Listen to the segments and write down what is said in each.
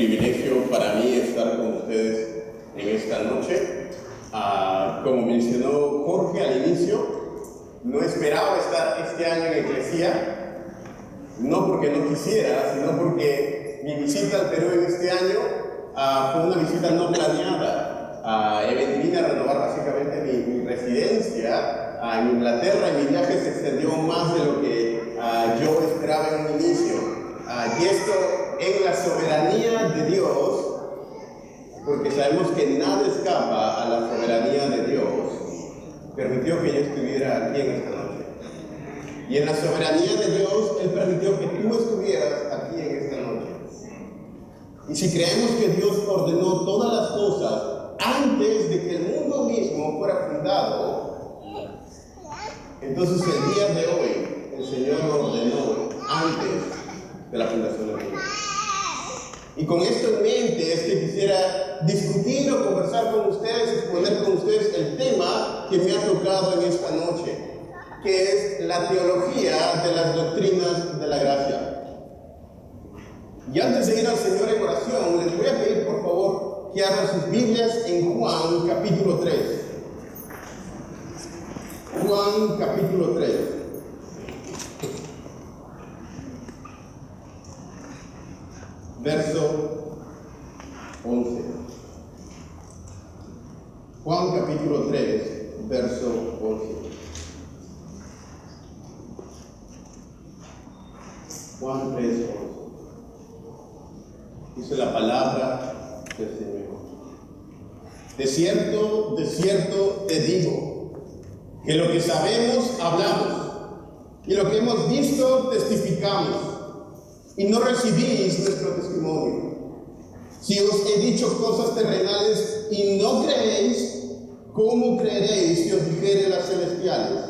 privilegio para mí estar con ustedes en esta noche. Como mencionó Jorge al inicio, no esperaba estar este año en Eclesia, no porque no quisiera, sino porque mi visita al Perú en este año fue una visita no planeada. Vine a renovar básicamente mi residencia en Inglaterra, y mi viaje se extendió más de lo que yo esperaba en un inicio. Y esto en la soberanía de Dios, porque sabemos que nada escapa a la soberanía de Dios, permitió que yo estuviera aquí en esta noche. Y en la soberanía de Dios, Él permitió que tú estuvieras aquí en esta noche. Y si creemos que Dios ordenó todas las cosas antes de que el mundo mismo fuera fundado, entonces el día de hoy el Señor lo ordenó antes de la fundación del mundo. Y con esto en mente es que quisiera discutir o conversar con ustedes, exponer con ustedes el tema que me ha tocado en esta noche, que es la teología de las doctrinas de la gracia. Y antes de ir al Señor en oración, les voy a pedir por favor que abran sus Biblias en Juan capítulo 3. Juan capítulo 3. Verso 11. Juan capítulo 3, verso 11. Juan 3, 11. Dice la palabra del Señor: de cierto te digo, que lo que sabemos hablamos, y lo que hemos visto testificamos, y no recibís nuestro testimonio. Si os he dicho cosas terrenales y no creéis, ¿cómo creeréis si os dijere las celestiales?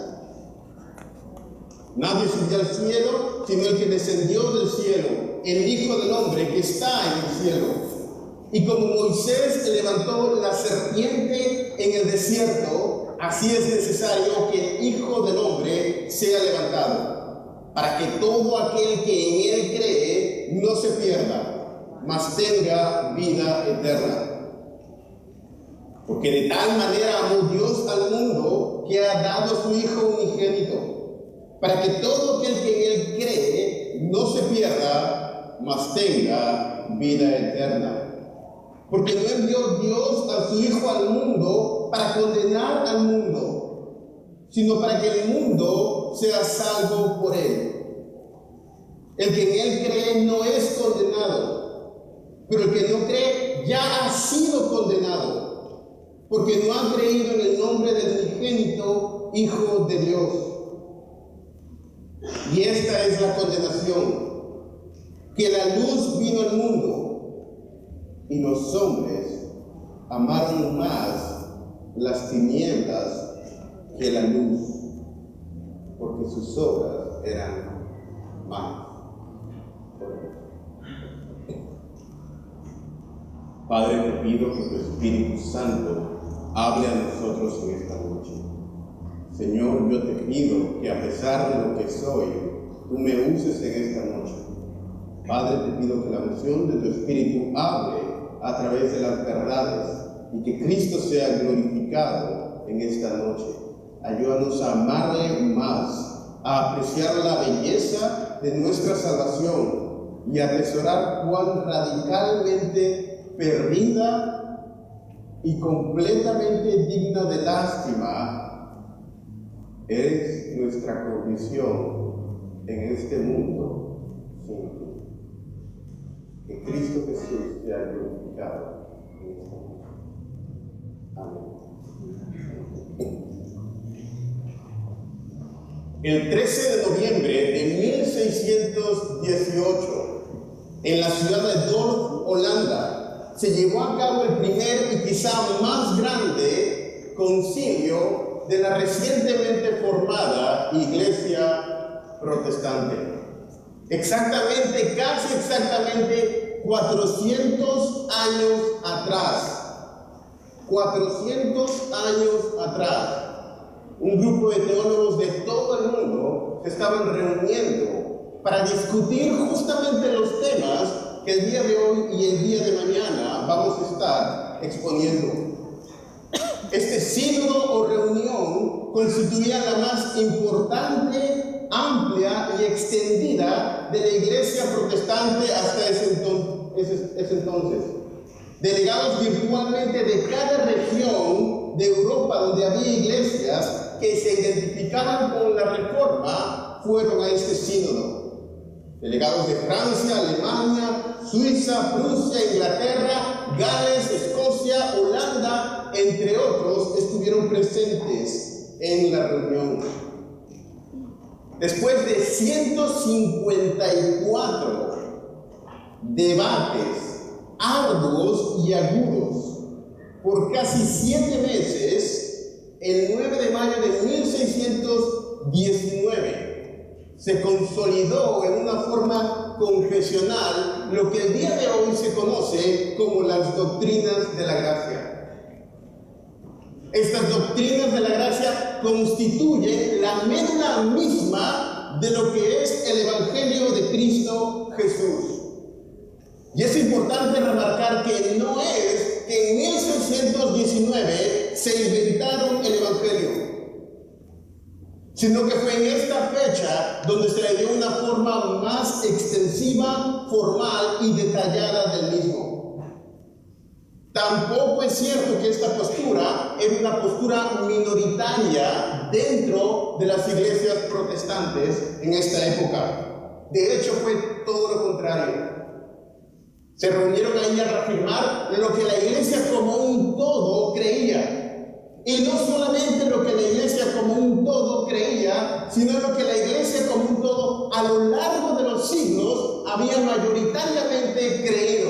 Nadie subió al cielo, sino el que descendió del cielo, el Hijo del Hombre que está en el cielo. Y como Moisés levantó la serpiente en el desierto, así es necesario que el Hijo del Hombre sea levantado, para que todo aquel que en Él cree no se pierda, mas tenga vida eterna. Porque de tal manera amó Dios al mundo, que ha dado a su Hijo unigénito, para que todo aquel que en Él cree no se pierda, mas tenga vida eterna. Porque no envió Dios a su Hijo al mundo para condenar al mundo, sino para que el mundo sea salvo por Él. El que en Él cree no es condenado, pero el que no cree ya ha sido condenado, porque no ha creído en el nombre del unigénito Hijo de Dios. Y esta es la condenación, que la luz vino al mundo, y los hombres amaron más las tinieblas que la luz, porque sus obras eran malas. Padre, te pido que tu Espíritu Santo hable a nosotros en esta noche. Señor, yo te pido que a pesar de lo que soy, tú me uses en esta noche. Padre, te pido que la unción de tu Espíritu hable a través de las verdades y que Cristo sea glorificado en esta noche. Ayúdanos a amarle más, a apreciar la belleza de nuestra salvación y a atesorar cuán radicalmente perdida y completamente digna de lástima es nuestra condición en este mundo sin ti. Que Cristo Jesús sea glorificado en esta noche. Amén. El 13 de noviembre de 1618, en la ciudad de Dordt, Holanda, se llevó a cabo el primer y quizá más grande concilio de la recientemente formada Iglesia Protestante. Casi exactamente 400 años atrás. 400 años atrás. Un grupo de teólogos de todo el mundo se estaban reuniendo para discutir justamente los temas que el día de hoy y el día de mañana vamos a estar exponiendo. Este sínodo o reunión constituía la más importante, amplia y extendida de la Iglesia protestante hasta ese entonces. Delegados virtualmente de cada región de Europa donde había iglesias que se identificaban con la Reforma fueron a este sínodo. Delegados de Francia, Alemania, Suiza, Prusia, Inglaterra, Gales, Escocia, Holanda, entre otros, estuvieron presentes en la reunión. Después de 154 debates arduos y agudos por casi 7 meses, el 9 de mayo de 1619 se consolidó en una forma confesional lo que el día de hoy se conoce como las doctrinas de la gracia. Estas doctrinas de la gracia constituyen la médula misma de lo que es el Evangelio de Cristo Jesús. Y es importante remarcar que no es que en 1619 se inventaron el Evangelio, sino que fue en esta fecha donde se le dio una forma más extensiva, formal y detallada del mismo. Tampoco es cierto que esta postura era una postura minoritaria dentro de las iglesias protestantes en esta época. De hecho, fue todo lo contrario. Se reunieron ahí a reafirmar lo que la iglesia como un todo creía. Y no solamente lo que la iglesia como un todo creía, sino lo que la iglesia como un todo a lo largo de los siglos había mayoritariamente creído.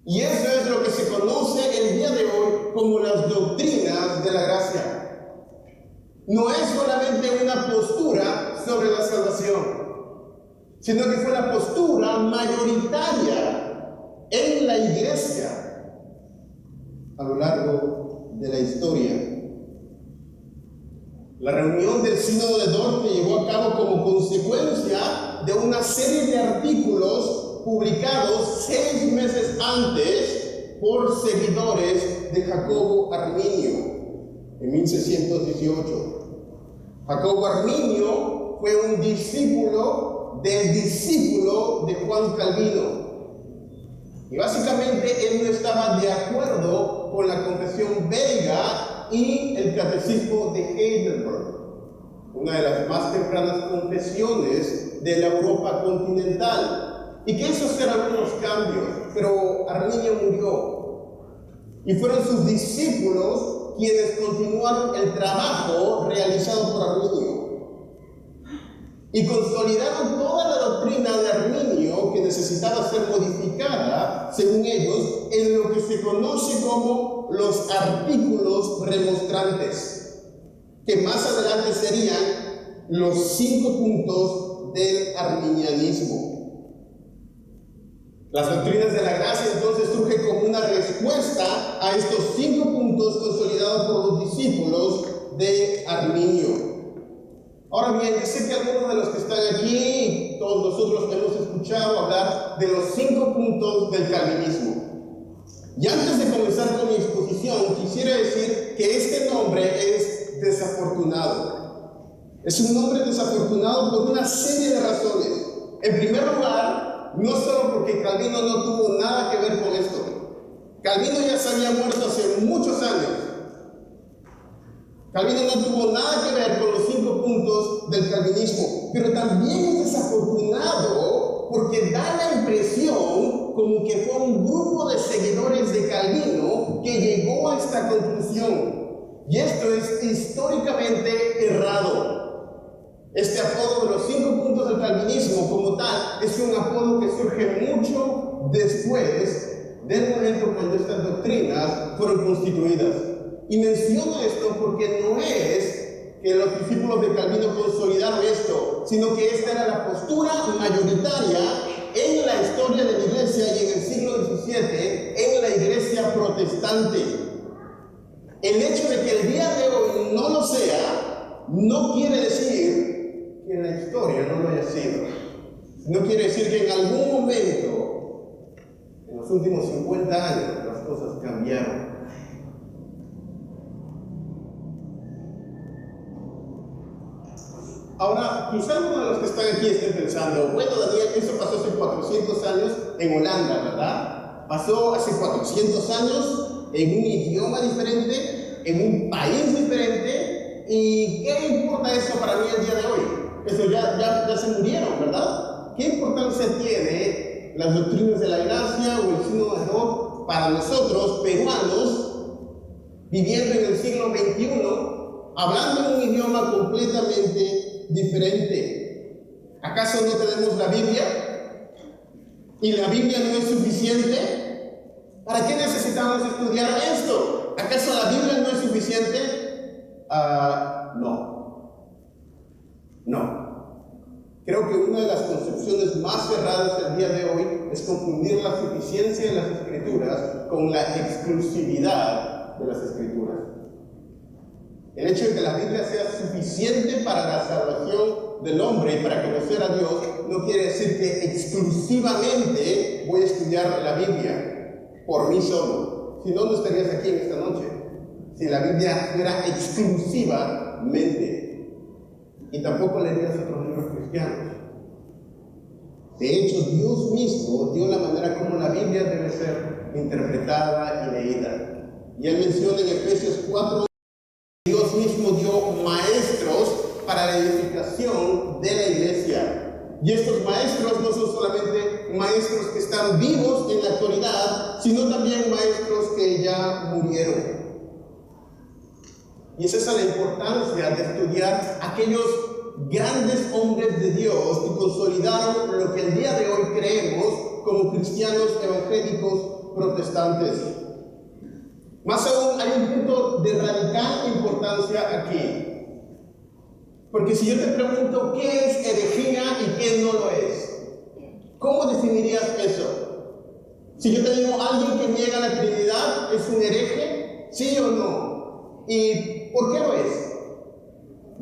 Y eso es lo que se conoce el día de hoy como las doctrinas de la gracia. No es solamente una postura sobre la salvación, sino que fue la postura mayoritaria en la iglesia a lo largo de la historia. La reunión del Sínodo de Dort se llevó a cabo como consecuencia de una serie de artículos publicados 6 meses antes por seguidores de Jacobo Arminio en 1618. Jacobo Arminio fue un discípulo del discípulo de Juan Calvino. Y básicamente él no estaba de acuerdo con la confesión belga y el catecismo de Heidelberg, una de las más tempranas confesiones de la Europa continental, y que hizo hacer algunos cambios, pero Arminio murió. Y fueron sus discípulos quienes continuaron el trabajo realizado por Arminio y consolidaron toda la doctrina de Arminio que necesitaba ser modificada, según ellos, en lo que se conoce como los artículos remonstrantes, que más adelante serían los 5 puntos del arminianismo. Las doctrinas de la gracia entonces surgen como una respuesta a estos 5 puntos consolidados por los discípulos de Arminio. Ahora bien, yo sé que algunos de los que están aquí, todos nosotros hemos escuchado hablar de los 5 puntos del calvinismo. Y antes de comenzar con mi exposición, quisiera decir que este nombre es desafortunado. Es un nombre desafortunado por una serie de razones. En primer lugar, no solo porque Calvino no tuvo nada que ver con esto. Calvino ya se había muerto hace muchos años. Calvino no tuvo nada que ver con los 5 puntos del calvinismo, pero también es desafortunado porque da la impresión como que fue un grupo de seguidores de Calvino que llegó a esta conclusión. Y esto es históricamente errado. Este apodo de los 5 puntos del calvinismo como tal es un apodo que surge mucho después del momento cuando estas doctrinas fueron constituidas. Y menciono esto porque no es que los discípulos de Calvino consolidaron esto, sino que esta era la postura mayoritaria en la historia de la iglesia y en el siglo XVII en la iglesia protestante. El hecho de que el día de hoy no lo sea, no quiere decir que en la historia no lo haya sido. No quiere decir que en algún momento los últimos 50 años las cosas cambiaron. Ahora, quizá algunos de los que están aquí estén pensando, bueno, Daniel, eso pasó hace 400 años en Holanda, ¿verdad? Pasó hace 400 años en un idioma diferente, en un país diferente, ¿y qué importa eso para mí el día de hoy? Eso ya se murieron, ¿verdad? ¿Qué importancia tiene las doctrinas de la gracia o el signo de Dios para nosotros, peruanos, viviendo en el siglo XXI, hablando en un idioma completamente diferente? ¿Acaso no tenemos la Biblia? ¿Y la Biblia no es suficiente? ¿Para qué necesitamos estudiar esto? ¿Acaso la Biblia no es suficiente? No. Creo que una de las concepciones más cerradas del día de hoy es confundir la suficiencia de las Escrituras con la exclusividad de las Escrituras. El hecho de que la Biblia sea suficiente para la salvación del hombre y para conocer a Dios no quiere decir que exclusivamente voy a estudiar la Biblia por mí solo. Si no, no estarías aquí en esta noche. Si la Biblia fuera exclusivamente. Y tampoco leerías otros libros cristianos. De hecho, Dios mismo dio la manera como la Biblia debe ser interpretada y leída. Y él menciona en Efesios 4, Dios mismo dio maestros para la edificación de la iglesia. Y estos maestros no son solamente maestros que están vivos en la actualidad, sino también maestros que ya murieron. Y es esa la importancia de estudiar aquellos grandes hombres de Dios que consolidaron lo que el día de hoy creemos como cristianos evangélicos protestantes. Más aún, hay un punto de radical importancia aquí. Porque si yo te pregunto qué es herejía y qué no lo es, ¿cómo definirías eso? Si yo te digo alguien que niega la Trinidad, ¿es un hereje? ¿Sí o no? ¿Y por qué lo es?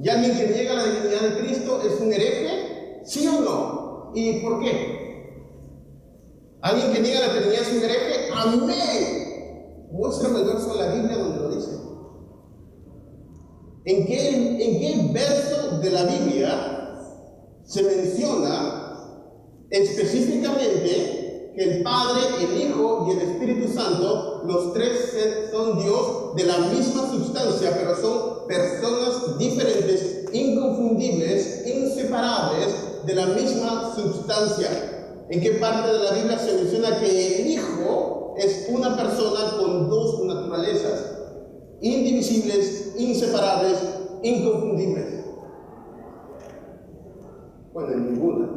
¿Y alguien que niega la divinidad de Cristo es un hereje? ¿Sí o no? ¿Y por qué? ¿Alguien que niega la Trinidad es un hereje? ¡Amén! Muéstrame el verso de la Biblia donde lo dice. ¿En qué verso de la Biblia se menciona específicamente que el Padre, el Hijo y el Espíritu Santo, los tres son Dios de la misma sustancia, pero son personas diferentes, inconfundibles, inseparables de la misma sustancia? ¿En qué parte de la Biblia se menciona que el Hijo es una persona con dos naturalezas, indivisibles, inseparables, inconfundibles? Bueno, en ninguna.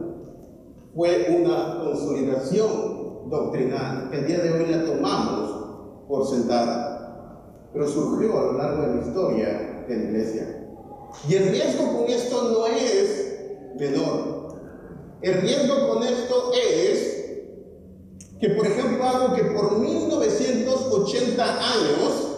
Fue una consolidación doctrinal que el día de hoy la tomamos por sentada, pero surgió a lo largo de la historia de la iglesia. Y el riesgo con esto no es menor. El riesgo con esto es que, por ejemplo, algo que por 1980 años,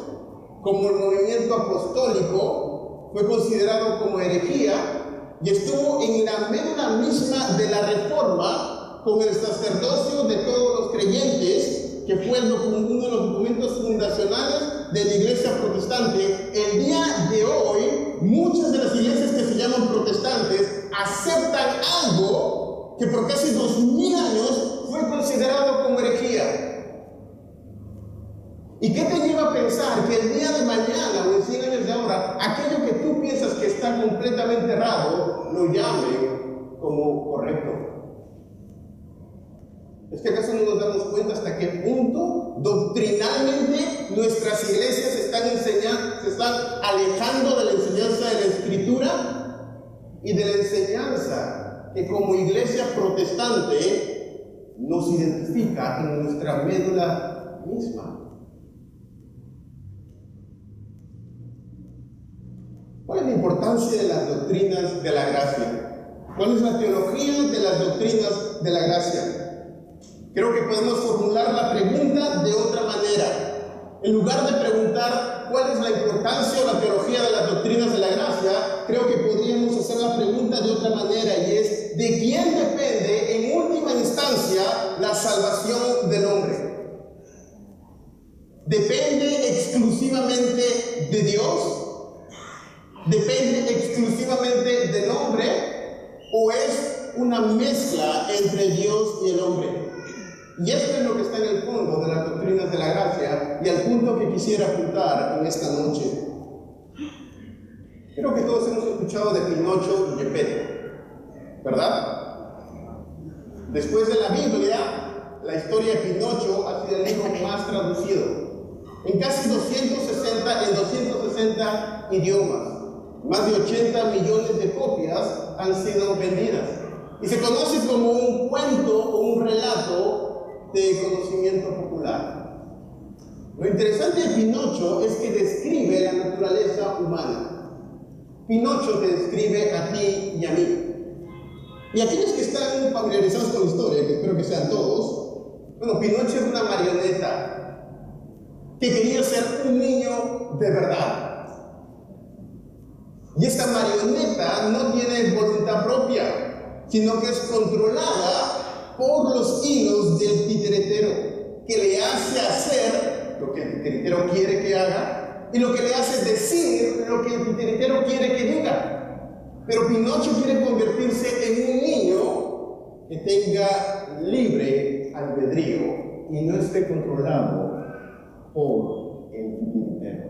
como el movimiento apostólico, fue considerado como herejía y estuvo en la médula misma de la reforma con el sacerdocio de todos los creyentes, que fue uno de los documentos fundacionales de la iglesia protestante. El día de hoy, muchas de las iglesias que se llaman protestantes aceptan algo que por casi 2000 años fue considerado como herejía. ¿Y qué te lleva a pensar que el día de mañana o en 100 años de ahora, aquello que tú piensas que está completamente errado, lo llamen como correcto? ¿Es que acaso no nos damos cuenta hasta qué punto doctrinalmente nuestras iglesias se están alejando de la enseñanza de la Escritura y de la enseñanza que como iglesia protestante nos identifica en nuestra médula misma? ¿Cuál es la importancia de las doctrinas de la gracia? ¿Cuál es la teología de las doctrinas de la gracia? Creo que podemos formular la pregunta de otra manera. En lugar de preguntar cuál es la importancia o la teología de las doctrinas de la gracia, creo que podríamos hacer la pregunta de otra manera, y es: ¿de quién depende en última instancia la salvación del hombre? ¿Depende exclusivamente de Dios? ¿Depende exclusivamente del hombre? ¿O es una mezcla entre Dios y el hombre? Y esto es lo que está en el fondo de las doctrinas de la gracia y al punto que quisiera apuntar en esta noche. Creo que todos hemos escuchado de Pinocho y Geppetto, ¿verdad? Después de la Biblia, la historia de Pinocho ha sido el libro más traducido en casi 260 idiomas. Más de 80 millones de copias han sido vendidas. Y se conoce como un cuento o un relato de conocimiento popular. Lo interesante de Pinocho es que describe la naturaleza humana. Pinocho te describe a ti y a mí. Y aquellos que están familiarizados con la historia, que espero que sean todos, bueno, Pinocho es una marioneta que quería ser un niño de verdad. Y esta marioneta no tiene voluntad propia, sino que es controlada por los hilos del titiritero, que le hace hacer lo que el titiritero quiere que haga y lo que le hace decir lo que el titiritero quiere que diga. Pero Pinocho quiere convertirse en un niño que tenga libre albedrío y no esté controlado por el titiritero.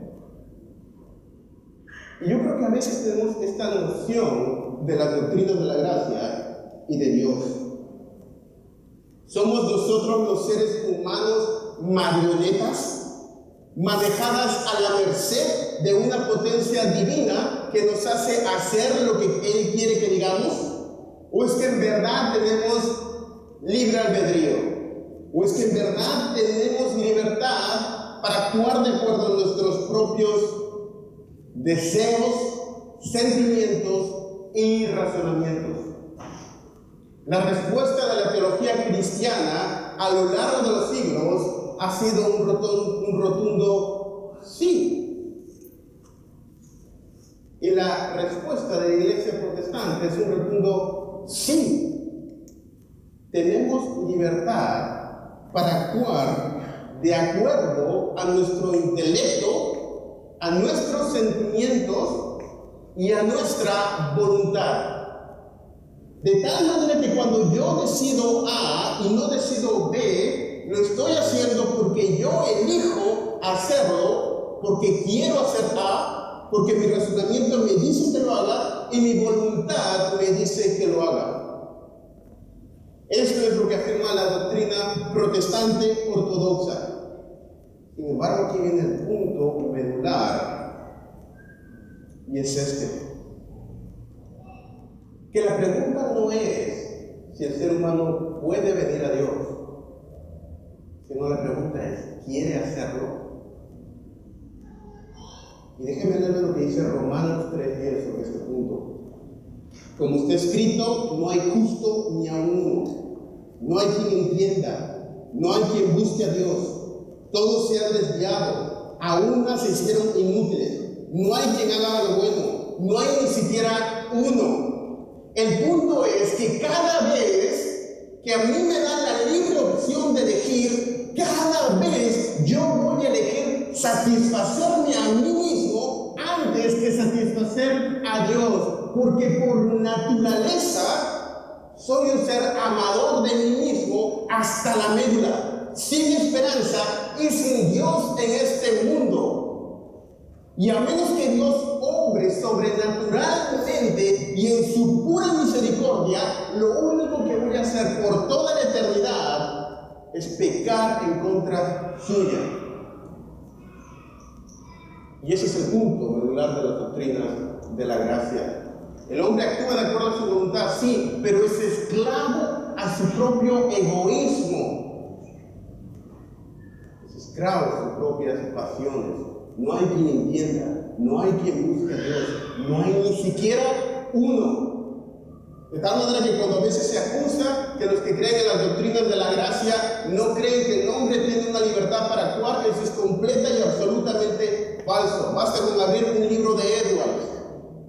Y yo creo que a veces tenemos esta noción de las doctrinas de la gracia y de Dios. ¿Somos nosotros los seres humanos marionetas, manejadas a la merced de una potencia divina que nos hace hacer lo que Él quiere que digamos? ¿O es que en verdad tenemos libre albedrío? ¿O es que en verdad tenemos libertad para actuar de acuerdo a nuestros propios deseos, sentimientos y razonamientos? La respuesta de la teología cristiana a lo largo de los siglos ha sido un rotundo sí. Y la respuesta de la iglesia protestante es un rotundo sí. Tenemos libertad para actuar de acuerdo a nuestro intelecto, a nuestros sentimientos y a nuestra voluntad. De tal manera que cuando yo decido A y no decido B, lo estoy haciendo porque yo elijo hacerlo, porque quiero hacer A, porque mi razonamiento me dice que lo haga y mi voluntad me dice que lo haga. Esto es lo que afirma la doctrina protestante ortodoxa. Sin embargo, aquí viene el punto medular, y es este: que la pregunta no es si el ser humano puede venir a Dios, sino la pregunta es: ¿quiere hacerlo? Y déjeme leer lo que dice Romanos 3:10 sobre este punto. Como está escrito, no hay justo ni a uno, no hay quien entienda, no hay quien busque a Dios. Todos se han desviado, a una se hicieron inútiles. No hay quien haga lo bueno, no hay ni siquiera uno. El punto es que cada vez que a mí me dan la libre opción de elegir, cada vez yo voy a elegir satisfacerme a mí mismo antes que satisfacer a Dios, porque por naturaleza soy un ser amador de mí mismo hasta la médula, sin esperanza y sin Dios en este mundo. Y a menos que Dios obre sobrenaturalmente y en su pura misericordia, lo único que voy a hacer por toda la eternidad es pecar en contra suya. Y ese es el punto medular de las doctrinas de la gracia. El hombre actúa de acuerdo a su voluntad, sí, pero es esclavo a su propio egoísmo. Es esclavo a sus propias pasiones. No hay quien entienda, no hay quien busque a Dios, no hay ni siquiera uno. De tal manera que cuando a veces se acusa que los que creen en las doctrinas de la gracia no creen que el hombre tiene una libertad para actuar, eso es completa y absolutamente falso. Basta con abrir un libro de Edwards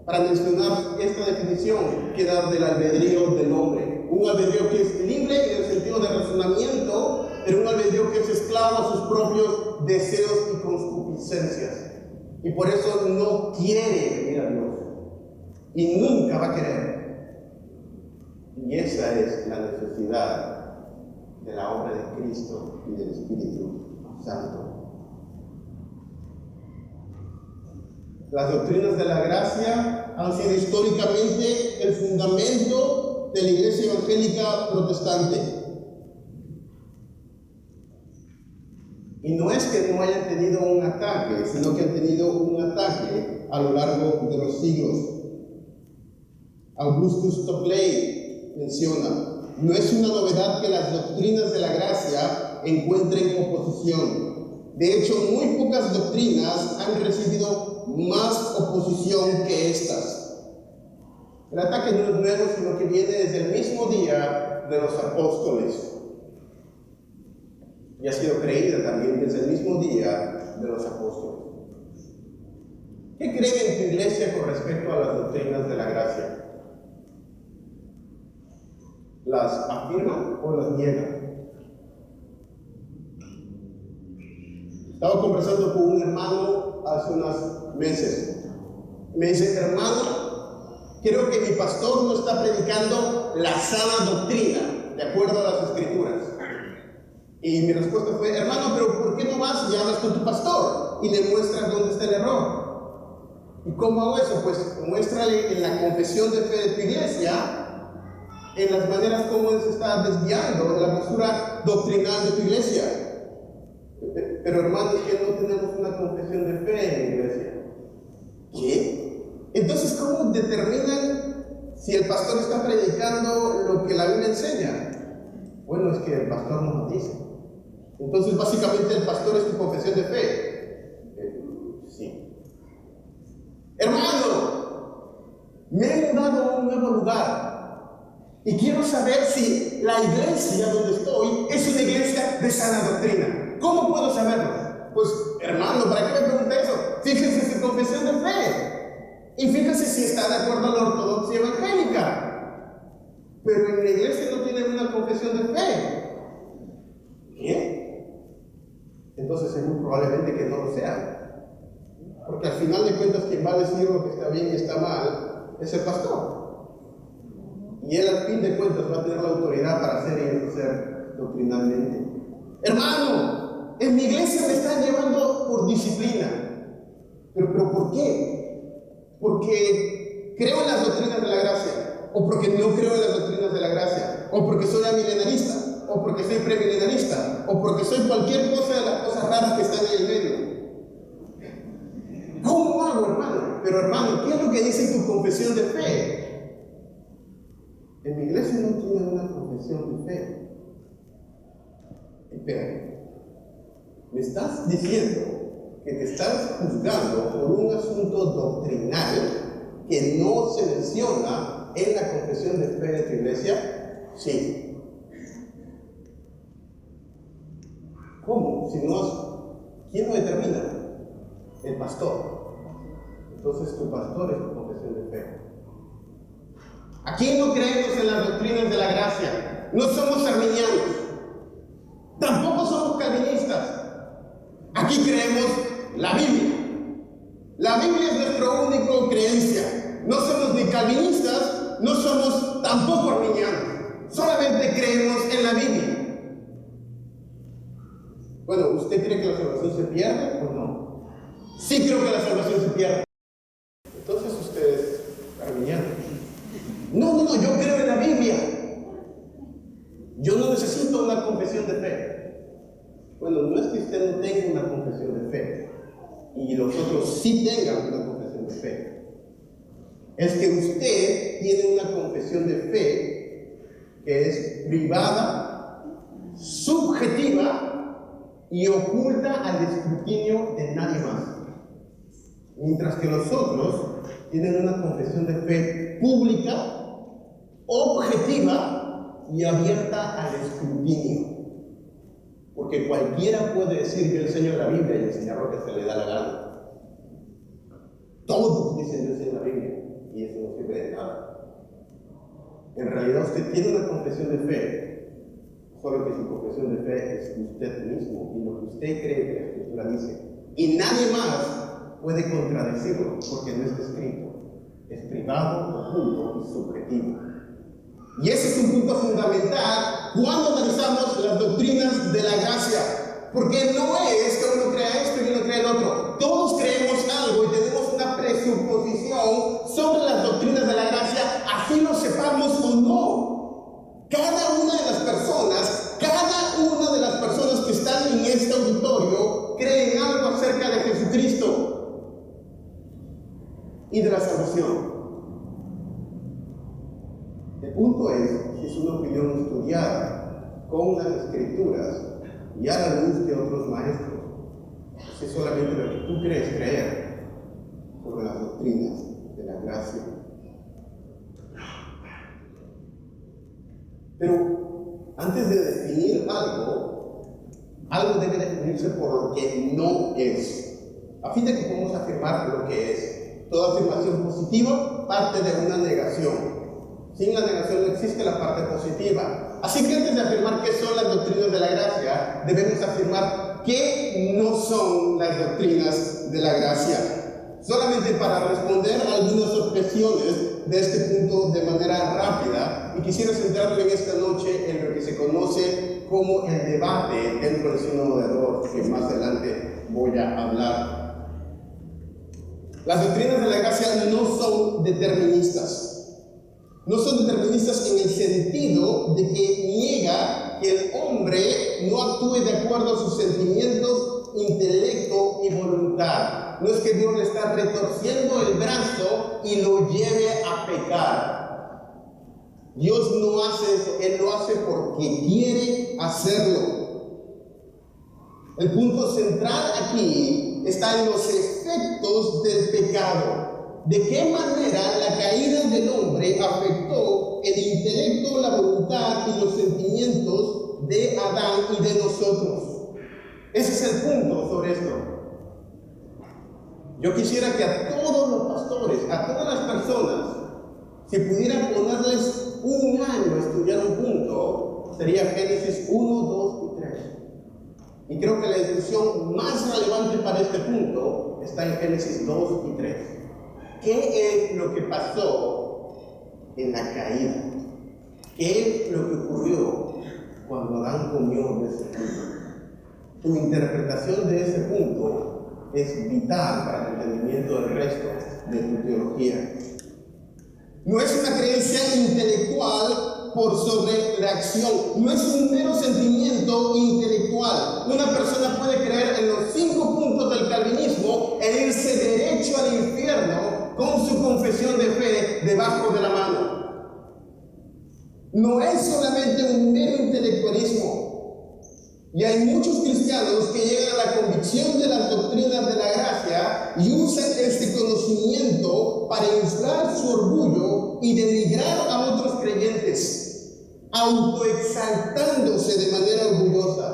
para mencionar esta definición que da del albedrío del hombre. Un albedrío que es libre en el sentido de razonamiento, pero un albedrío que es esclavo a sus propios deseos y concupiscencias. Y por eso no quiere venir a Dios. Y nunca va a querer. Y esa es la necesidad de la obra de Cristo y del Espíritu Santo. Las doctrinas de la gracia han sido históricamente el fundamento de la Iglesia Evangélica Protestante. Y no es que no hayan tenido un ataque, sino que han tenido un ataque a lo largo de los siglos. Augustus Tocqueville menciona: no es una novedad que las doctrinas de la gracia encuentren oposición. De hecho, muy pocas doctrinas han recibido más oposición que estas. El ataque no es nuevo, sino que viene desde el mismo día de los apóstoles. Y ha sido creída también desde el mismo día de los apóstoles. ¿Qué creen en tu iglesia con respecto a las doctrinas de la gracia? ¿Las afirman o las niegan? Estaba conversando con un hermano hace unos meses. Me dice: hermano, creo que mi pastor no está predicando la sana doctrina de acuerdo a las escrituras. Y mi respuesta fue: hermano, pero ¿por qué no vas y hablas con tu pastor y le muestras dónde está el error? ¿Y cómo hago eso? Pues muéstrale en la confesión de fe de tu iglesia, en las maneras como él se está desviando de la postura doctrinal de tu iglesia. Pero hermano, es que no tenemos una confesión de fe en la iglesia. ¿Qué? Entonces, ¿cómo determinan si el pastor está predicando lo que la Biblia enseña? Bueno, es que el pastor nos lo dice. Entonces, básicamente, el pastor es tu confesión de fe. Sí. Hermano, me he mudado a un nuevo lugar y quiero saber si la iglesia donde estoy es una iglesia de sana doctrina. ¿Cómo puedo saberlo? Pues, hermano, ¿para qué me pregunta eso? Fíjense su confesión de fe. Y fíjense si está de acuerdo a la ortodoxia evangélica. Pero en la iglesia no tienen una confesión de fe. ¿Qué? Entonces es muy probablemente que no lo sea. Porque al final de cuentas quien va a decir lo que está bien y está mal es el pastor. Y él al fin de cuentas va a tener la autoridad para hacer y deshacer doctrinalmente. Hermano, en mi iglesia me están llevando por disciplina. ¿Pero por qué? Porque creo en las doctrinas de la gracia, o porque no creo en las doctrinas de la gracia, o porque soy amilenarista, o porque soy premilenarista, o porque soy cualquier cosa de las cosas raras que están en el medio. ¿Cómo hago, hermano? Pero hermano, ¿qué es lo que dice tu confesión de fe? En mi iglesia no tiene una confesión de fe. Espera, me estás diciendo que te estás juzgando por un asunto doctrinal que no se menciona en la confesión de fe de tu iglesia? Sí. ¿Cómo? Si no, ¿quién lo determina? El pastor. Entonces tu pastor es tu confesión de fe. Aquí no creemos en las doctrinas de la gracia. No somos arminianos. Tampoco somos calvinistas. Aquí creemos la Biblia. La Biblia es nuestra única creencia. No somos ni calvinistas, no somos tampoco arminianos. Solamente creemos en la Biblia. Bueno, ¿usted cree que la salvación se pierde o no? Sí creo que la salvación se pierde. Entonces usted es arminiano. No, yo creo en la Biblia. Yo no necesito una confesión de fe. Bueno, no es que usted no tenga una confesión de fe y los otros sí tengan una confesión de fe. Es que usted tiene una confesión de fe que es privada, subjetiva y oculta al escrutinio de nadie más. Mientras que los otros tienen una confesión de fe pública, objetiva y abierta al escrutinio. Porque cualquiera puede decir: yo enseño la Biblia, y enseñar lo que se le da la gana. Todos dicen: yo enseño la Biblia, y eso no sirve de nada. En realidad usted tiene una confesión de fe solo que su confesión de fe es usted mismo y lo que usted cree que la Escritura dice. Y nadie más puede contradecirlo porque no está escrito. Es privado, oculto y subjetivo. Y ese es un punto fundamental cuando analizamos las doctrinas de la gracia. Porque no es que uno crea esto y uno crea el otro. Todos creemos algo y tenemos una presuposición sobre las doctrinas de la gracia, así lo sepamos o no. Cada una de las personas que están en este auditorio creen algo acerca de Jesucristo y de la salvación. El punto es si es una opinión estudiada con las Escrituras y a la luz de otros maestros, si es solamente lo que tú crees creer sobre las doctrinas de la gracia. Pero antes de definir algo debe definirse por lo que no es, a fin de que podamos afirmar lo que es. Toda afirmación positiva parte de una negación. Sin la negación no existe la parte positiva. Así que antes de afirmar qué son las doctrinas de la gracia, debemos afirmar qué no son las doctrinas de la gracia. Solamente para responder algunas objeciones de este punto de manera rápida, y quisiera centrarme en esta noche en lo que se conoce como el debate dentro del sínodo de Dort, que más adelante voy a hablar. Las doctrinas de la gracia no son deterministas. No son deterministas en el sentido de que niega que el hombre no actúe de acuerdo a sus sentimientos, intelecto y voluntad. No es que Dios le está retorciendo el brazo y lo lleve a pecar. Dios no hace eso, Él lo hace porque quiere hacerlo. El punto central aquí está en los efectos del pecado. ¿De qué manera la caída del hombre afectó el intelecto, la voluntad y los sentimientos de Adán y de nosotros? Ese es el punto sobre esto. Yo quisiera que a todos los pastores, a todas las personas, si pudieran ponerles un año a estudiar un punto, sería Génesis 1, 2 y 3. Y creo que la discusión más relevante para este punto está en Génesis 2 y 3. ¿Qué es lo que pasó en la caída? ¿Qué es lo que ocurrió cuando Adán comió de ese fruto? Tu interpretación de ese punto es vital para el entendimiento del resto de tu teología. No es una creencia intelectual por sobrereacción, no es un mero sentimiento intelectual. Una persona puede creer en los 5 puntos del calvinismo e irse derecho al infierno con su confesión de fe debajo de la mano. No es solamente un mero intelectualismo. Y hay muchos cristianos que llegan a la convicción de las doctrinas de la gracia y usan este conocimiento para inflar su orgullo y denigrar a otros creyentes, autoexaltándose de manera orgullosa,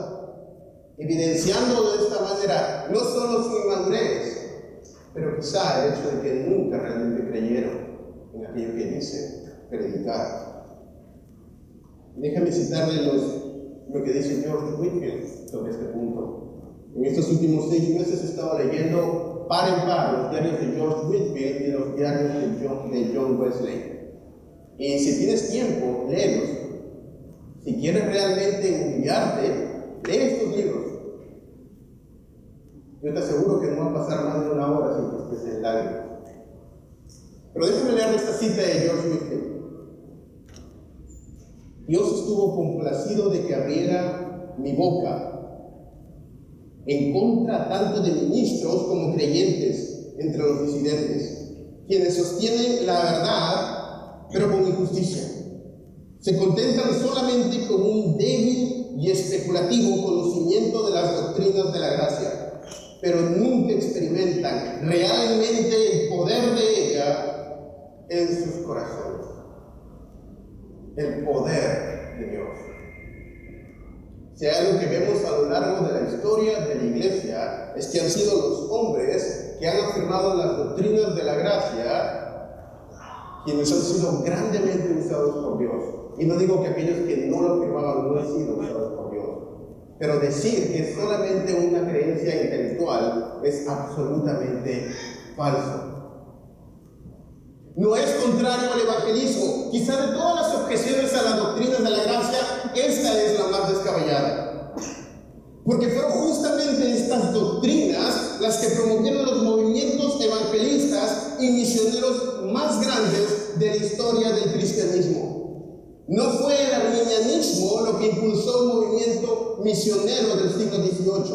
evidenciando de esta manera no solo su inmadurez, pero quizá el hecho de que nunca realmente creyeron en aquello que dicen predicar. Déjame citarle lo que dice George Whitefield sobre este punto. En estos últimos 6 meses he estado leyendo par en par los diarios de George Whitefield y los diarios de John Wesley. Y si tienes tiempo, léelos. Si quieres realmente humillarte, lee estos libros. Yo te aseguro que no va a pasar más de 1 hora sin que estés en lágrimas. Pero déjame leer esta cita de George Whitefield. Dios estuvo complacido de que abriera mi boca en contra tanto de ministros como creyentes entre los disidentes, quienes sostienen la verdad, pero con injusticia. Se contentan solamente con un débil y especulativo conocimiento de las doctrinas de la gracia, pero nunca experimentan realmente el poder de ella en sus corazones. El poder de Dios. Si hay algo que vemos a lo largo de la historia de la iglesia, es que han sido los hombres que han afirmado las doctrinas de la gracia quienes han sido grandemente usados por Dios. Y no digo que aquellos que no lo afirmaban no han sido usados por Dios, pero decir que es solamente una creencia intelectual es absolutamente falso. No es contrario al evangelismo. Quizá de todas las objeciones a las doctrinas de la gracia, esta es la más descabellada. Porque fueron justamente estas doctrinas las que promovieron los movimientos evangelistas y misioneros más grandes de la historia del cristianismo. No fue el arminianismo lo que impulsó el movimiento misionero del siglo XVIII,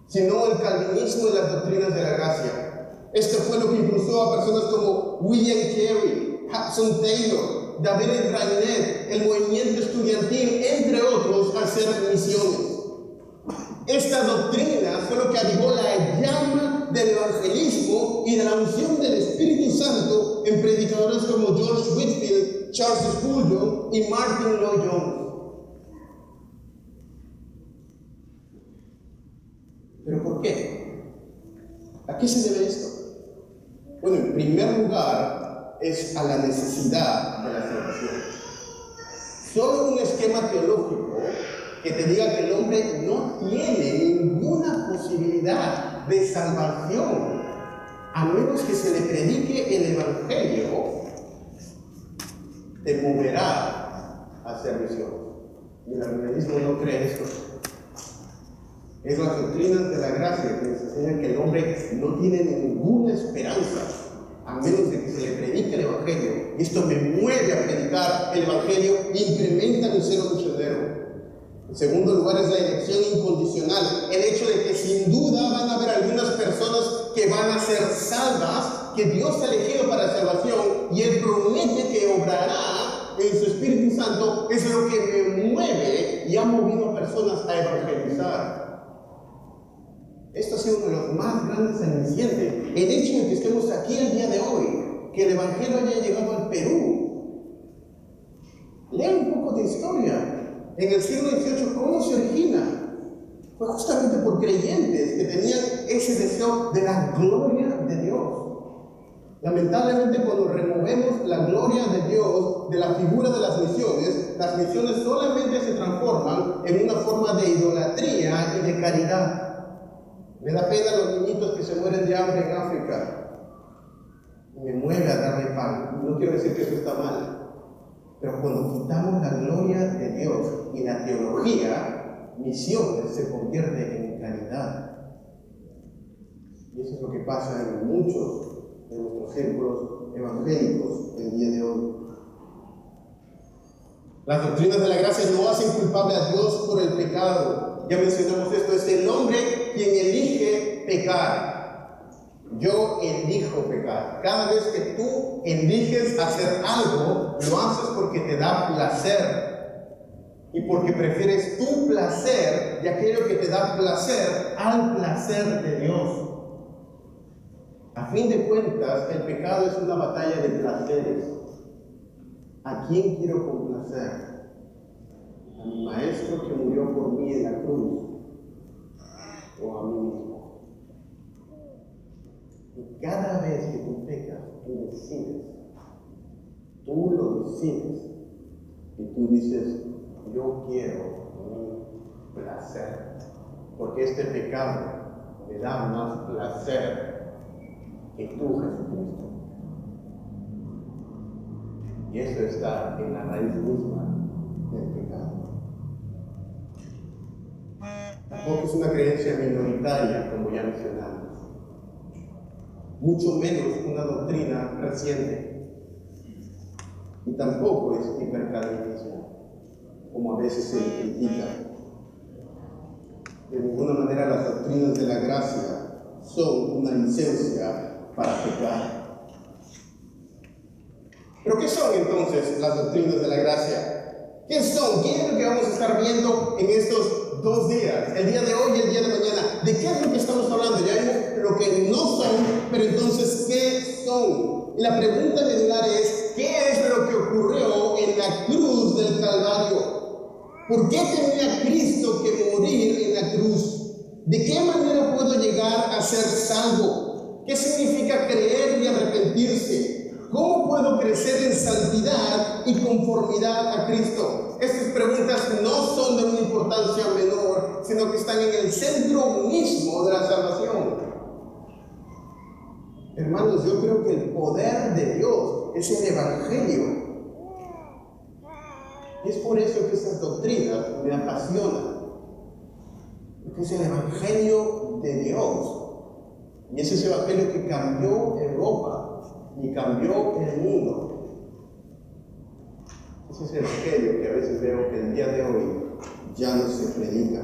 sino el calvinismo y las doctrinas de la gracia. Esto fue lo que impulsó a personas como William Carey, Hudson Taylor, David Rainet, el movimiento estudiantil, entre otros, a hacer misiones. Esta doctrina fue lo que avivó la llama del evangelismo y de la unción del Espíritu Santo en predicadores como George Whitefield, Charles Spurgeon y Martin Lloyd-Jones. ¿Pero por qué? ¿A qué se debe esto? Bueno, en primer lugar, es a la necesidad de la salvación. Solo un esquema teológico que te diga que el hombre no tiene ninguna posibilidad de salvación a menos que se le predique el evangelio, te moverá a hacer misión. Y el arminianismo no cree esto. Es las doctrinas de la gracia que nos enseñan que el hombre no tiene ninguna esperanza a menos de que se le predique el evangelio. Y esto me mueve a predicar el evangelio e incrementa mi celo misionero. En segundo lugar es la elección incondicional, el hecho de que sin duda van a haber algunas personas que van a ser salvas, que Dios ha elegido para salvación, y Él promete que obrará en su Espíritu Santo. Es lo que me mueve y ha movido a personas a evangelizar. Esto ha sido uno de los más grandes alicientes, el hecho de que estemos aquí el día de hoy, que el evangelio haya llegado al Perú. Lea un poco de historia. En el siglo XVIII, ¿cómo se origina? Fue justamente por creyentes que tenían ese deseo de la gloria de Dios. Lamentablemente, cuando removemos la gloria de Dios de la figura de las misiones solamente se transforman en una forma de idolatría y de caridad. Me da pena los niñitos que se mueren de hambre en África. Me mueve a darle pan. No quiero decir que eso está mal. Pero cuando quitamos la gloria de Dios y la teología, misiones se convierte en caridad. Y eso es lo que pasa en muchos de nuestros círculos evangélicos el día de hoy. Las doctrinas de la gracia no hacen culpable a Dios por el pecado. Ya mencionamos esto, es el hombre quien elige pecar. Yo elijo pecar. Cada vez que tú eliges hacer algo, lo haces porque te da placer. Y porque prefieres tu placer y aquello que te da placer al placer de Dios. A fin de cuentas, el pecado es una batalla de placeres. ¿A quién quiero complacer? ¿A mi maestro que murió por mí en la cruz? ¿O a mí mismo? Y cada vez que tú pecas, tú decides. Tú lo decides. Y tú dices, yo quiero mi placer. Porque este pecado me da más placer que tú, Jesucristo. Y eso está en la raíz misma del pecado. Tampoco es una creencia minoritaria, como ya mencionamos. Mucho menos una doctrina reciente. Y tampoco es hipercalvinismo, como a veces se le critica. De ninguna manera las doctrinas de la gracia son una licencia para pecar. ¿Pero qué son entonces las doctrinas de la gracia? ¿Qué son? ¿Qué es lo que vamos a estar viendo en estos 2 días? El día de hoy y el día de mañana. ¿De qué es lo que estamos hablando? Ya vimos lo que no son, pero entonces, ¿qué son? Y la pregunta medular es, ¿qué es lo que ocurrió en la cruz del Calvario? ¿Por qué tenía Cristo que morir en la cruz? ¿De qué manera puedo llegar a ser salvo? ¿Qué significa creer y arrepentirse? ¿Cómo puedo crecer en santidad y conformidad a Cristo? Estas preguntas no son de una importancia menor, sino que están en el centro mismo de la salvación. Hermanos, yo creo que el poder de Dios es el Evangelio. Y es por eso que estas doctrinas me apasionan. Porque es el Evangelio de Dios. Y es ese Evangelio que cambió Europa y cambió el mundo. Ese es el Evangelio que a veces veo que el día de hoy ya no se predica.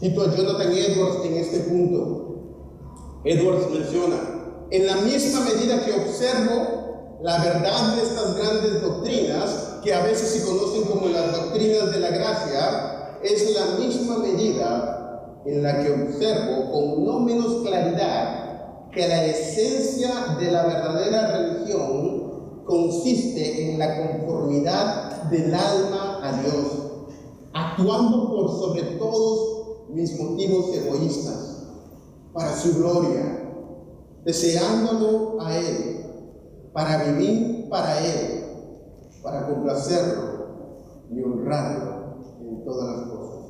Cito a Jonathan Edwards en este punto. Edwards menciona: en la misma medida que observo la verdad de estas grandes doctrinas, que a veces se conocen como las doctrinas de la gracia, es la misma medida en la que observo con no menos claridad que la esencia de la verdadera religión consiste en la conformidad del alma a Dios, actuando por sobre todos mis motivos egoístas, para su gloria, deseándolo a Él, para vivir para Él, para complacerlo y honrarlo en todas las cosas.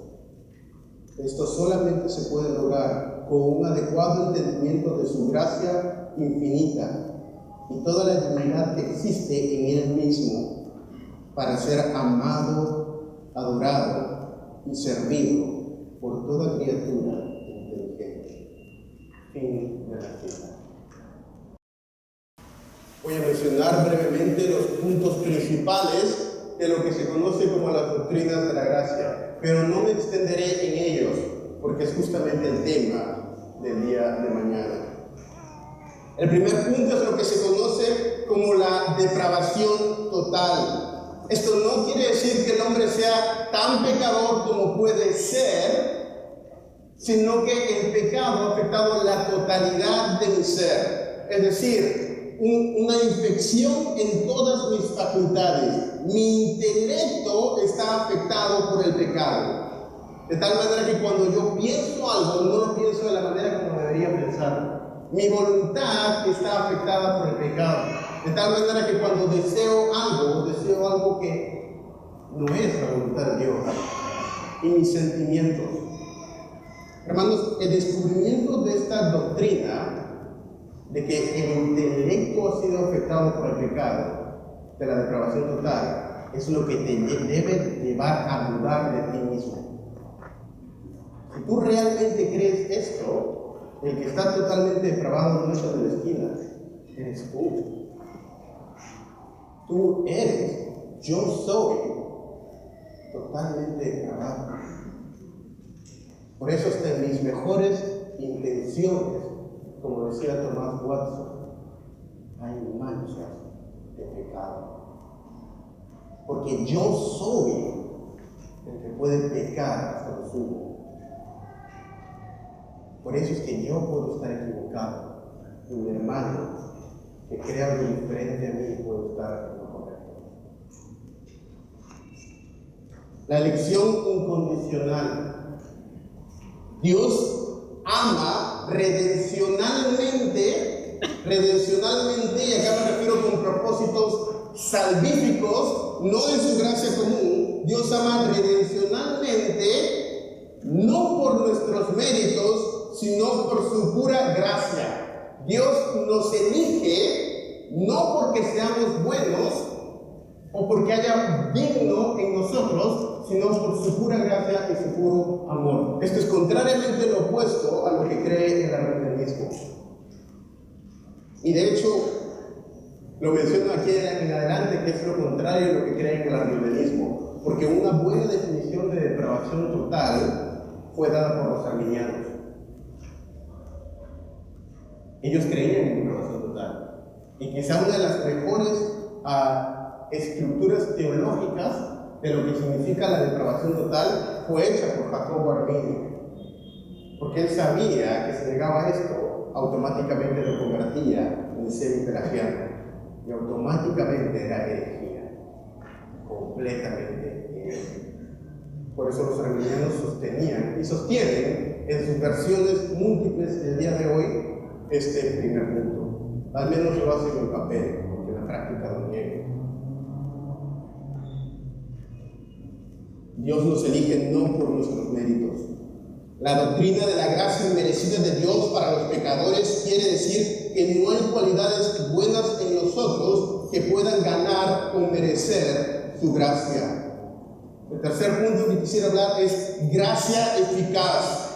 Esto solamente se puede lograr con un adecuado entendimiento de su gracia infinita y toda la divinidad que existe en Él mismo, para ser amado, adorado y servido por toda criatura inteligente. Fin de la cita. Voy a mencionar brevemente los puntos principales de lo que se conoce como las doctrinas de la gracia, pero no me extenderé en ellos, porque es justamente el tema del día de mañana. El primer punto es lo que se conoce como la depravación total. Esto no quiere decir que el hombre sea tan pecador como puede ser, sino que el pecado ha afectado la totalidad de mi ser. Es decir, una infección en todas mis facultades. Mi intelecto está afectado por el pecado. De tal manera que cuando yo pienso algo, no lo pienso de la manera como debería pensar. Mi voluntad está afectada por el pecado. De tal manera que cuando deseo algo que no es la voluntad de Dios. Y mis sentimientos. Hermanos, el descubrimiento de esta doctrina de que el intelecto ha sido afectado por el pecado, de la depravación total, es lo que te debe llevar a dudar de ti mismo. Si tú realmente crees esto, el que está totalmente depravado no está en la esquina, eres tú. Tú eres, yo soy totalmente depravado. Por eso hasta en mis mejores intenciones, como decía Thomas Watson, hay manchas de pecado. Porque yo soy el que puede pecar hasta lo sumo. Por eso es que yo puedo estar equivocado y mi hermano que crea algo diferente a mí puede estar en lo correcto. La elección incondicional. Dios ama redencionalmente, y acá me refiero con propósitos salvíficos, no de su gracia común. Dios ama redencionalmente, no por nuestros méritos, sino por su pura gracia. Dios nos elige no porque seamos buenos o porque haya digno en nosotros, sino por su pura gracia y su puro amor. Esto es contrariamente lo opuesto a lo que cree el arminianismo. Y de hecho, lo menciono aquí en adelante, que es lo contrario a lo que cree el arminianismo, porque una buena definición de depravación total fue dada por los arminianos. Ellos creían en depravación total. Y quizá una de las mejores estructuras teológicas de lo que significa la depravación total fue hecha por Jacobo Arminio, porque él sabía que si negaba esto, automáticamente lo convertía en semi-pelagiano y automáticamente era herejía, completamente herejía. Por eso los arminianos sostenían y sostienen en sus versiones múltiples el día de hoy este primer punto. Al menos lo hacen en papel, porque la la práctica lo niega. Dios nos elige no por nuestros méritos. La doctrina de la gracia inmerecida de Dios para los pecadores quiere decir que no hay cualidades buenas en nosotros que puedan ganar o merecer su gracia. El tercer punto que quisiera hablar es gracia eficaz.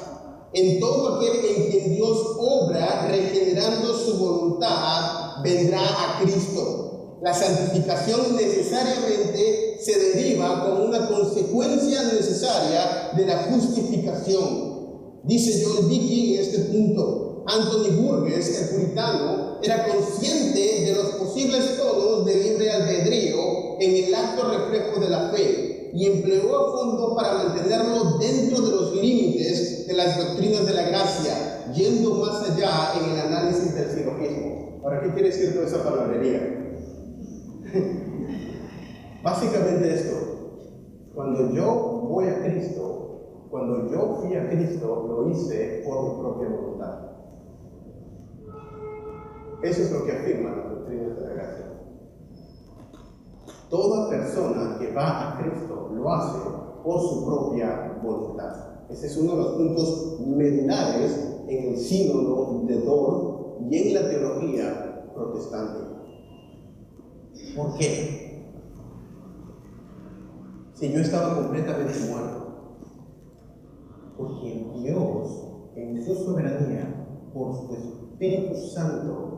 En todo aquel en quien Dios obra regenerando su voluntad, vendrá a Cristo. La santificación necesariamente se deriva como una consecuencia necesaria de la justificación. Dice Joel Dickey en este punto: Anthony Burgess, el puritano, era consciente de los posibles tonos de libre albedrío en el acto reflejo de la fe y empleó a fondo para mantenerlo dentro de los límites de las doctrinas de la gracia, yendo más allá en el análisis del silogismo. Ahora, ¿qué quiere decir toda esa palabrería? Básicamente esto: cuando yo voy a Cristo, cuando yo fui a Cristo, lo hice por mi propia voluntad. Eso es lo que afirman las doctrinas de la gracia. Toda persona que va a Cristo lo hace por su propia voluntad. Ese es uno de los puntos medulares en el sínodo de Dort y en la teología protestante. ¿Por qué? Si yo estaba completamente muerto, porque Dios, en su soberanía, por su Espíritu Santo,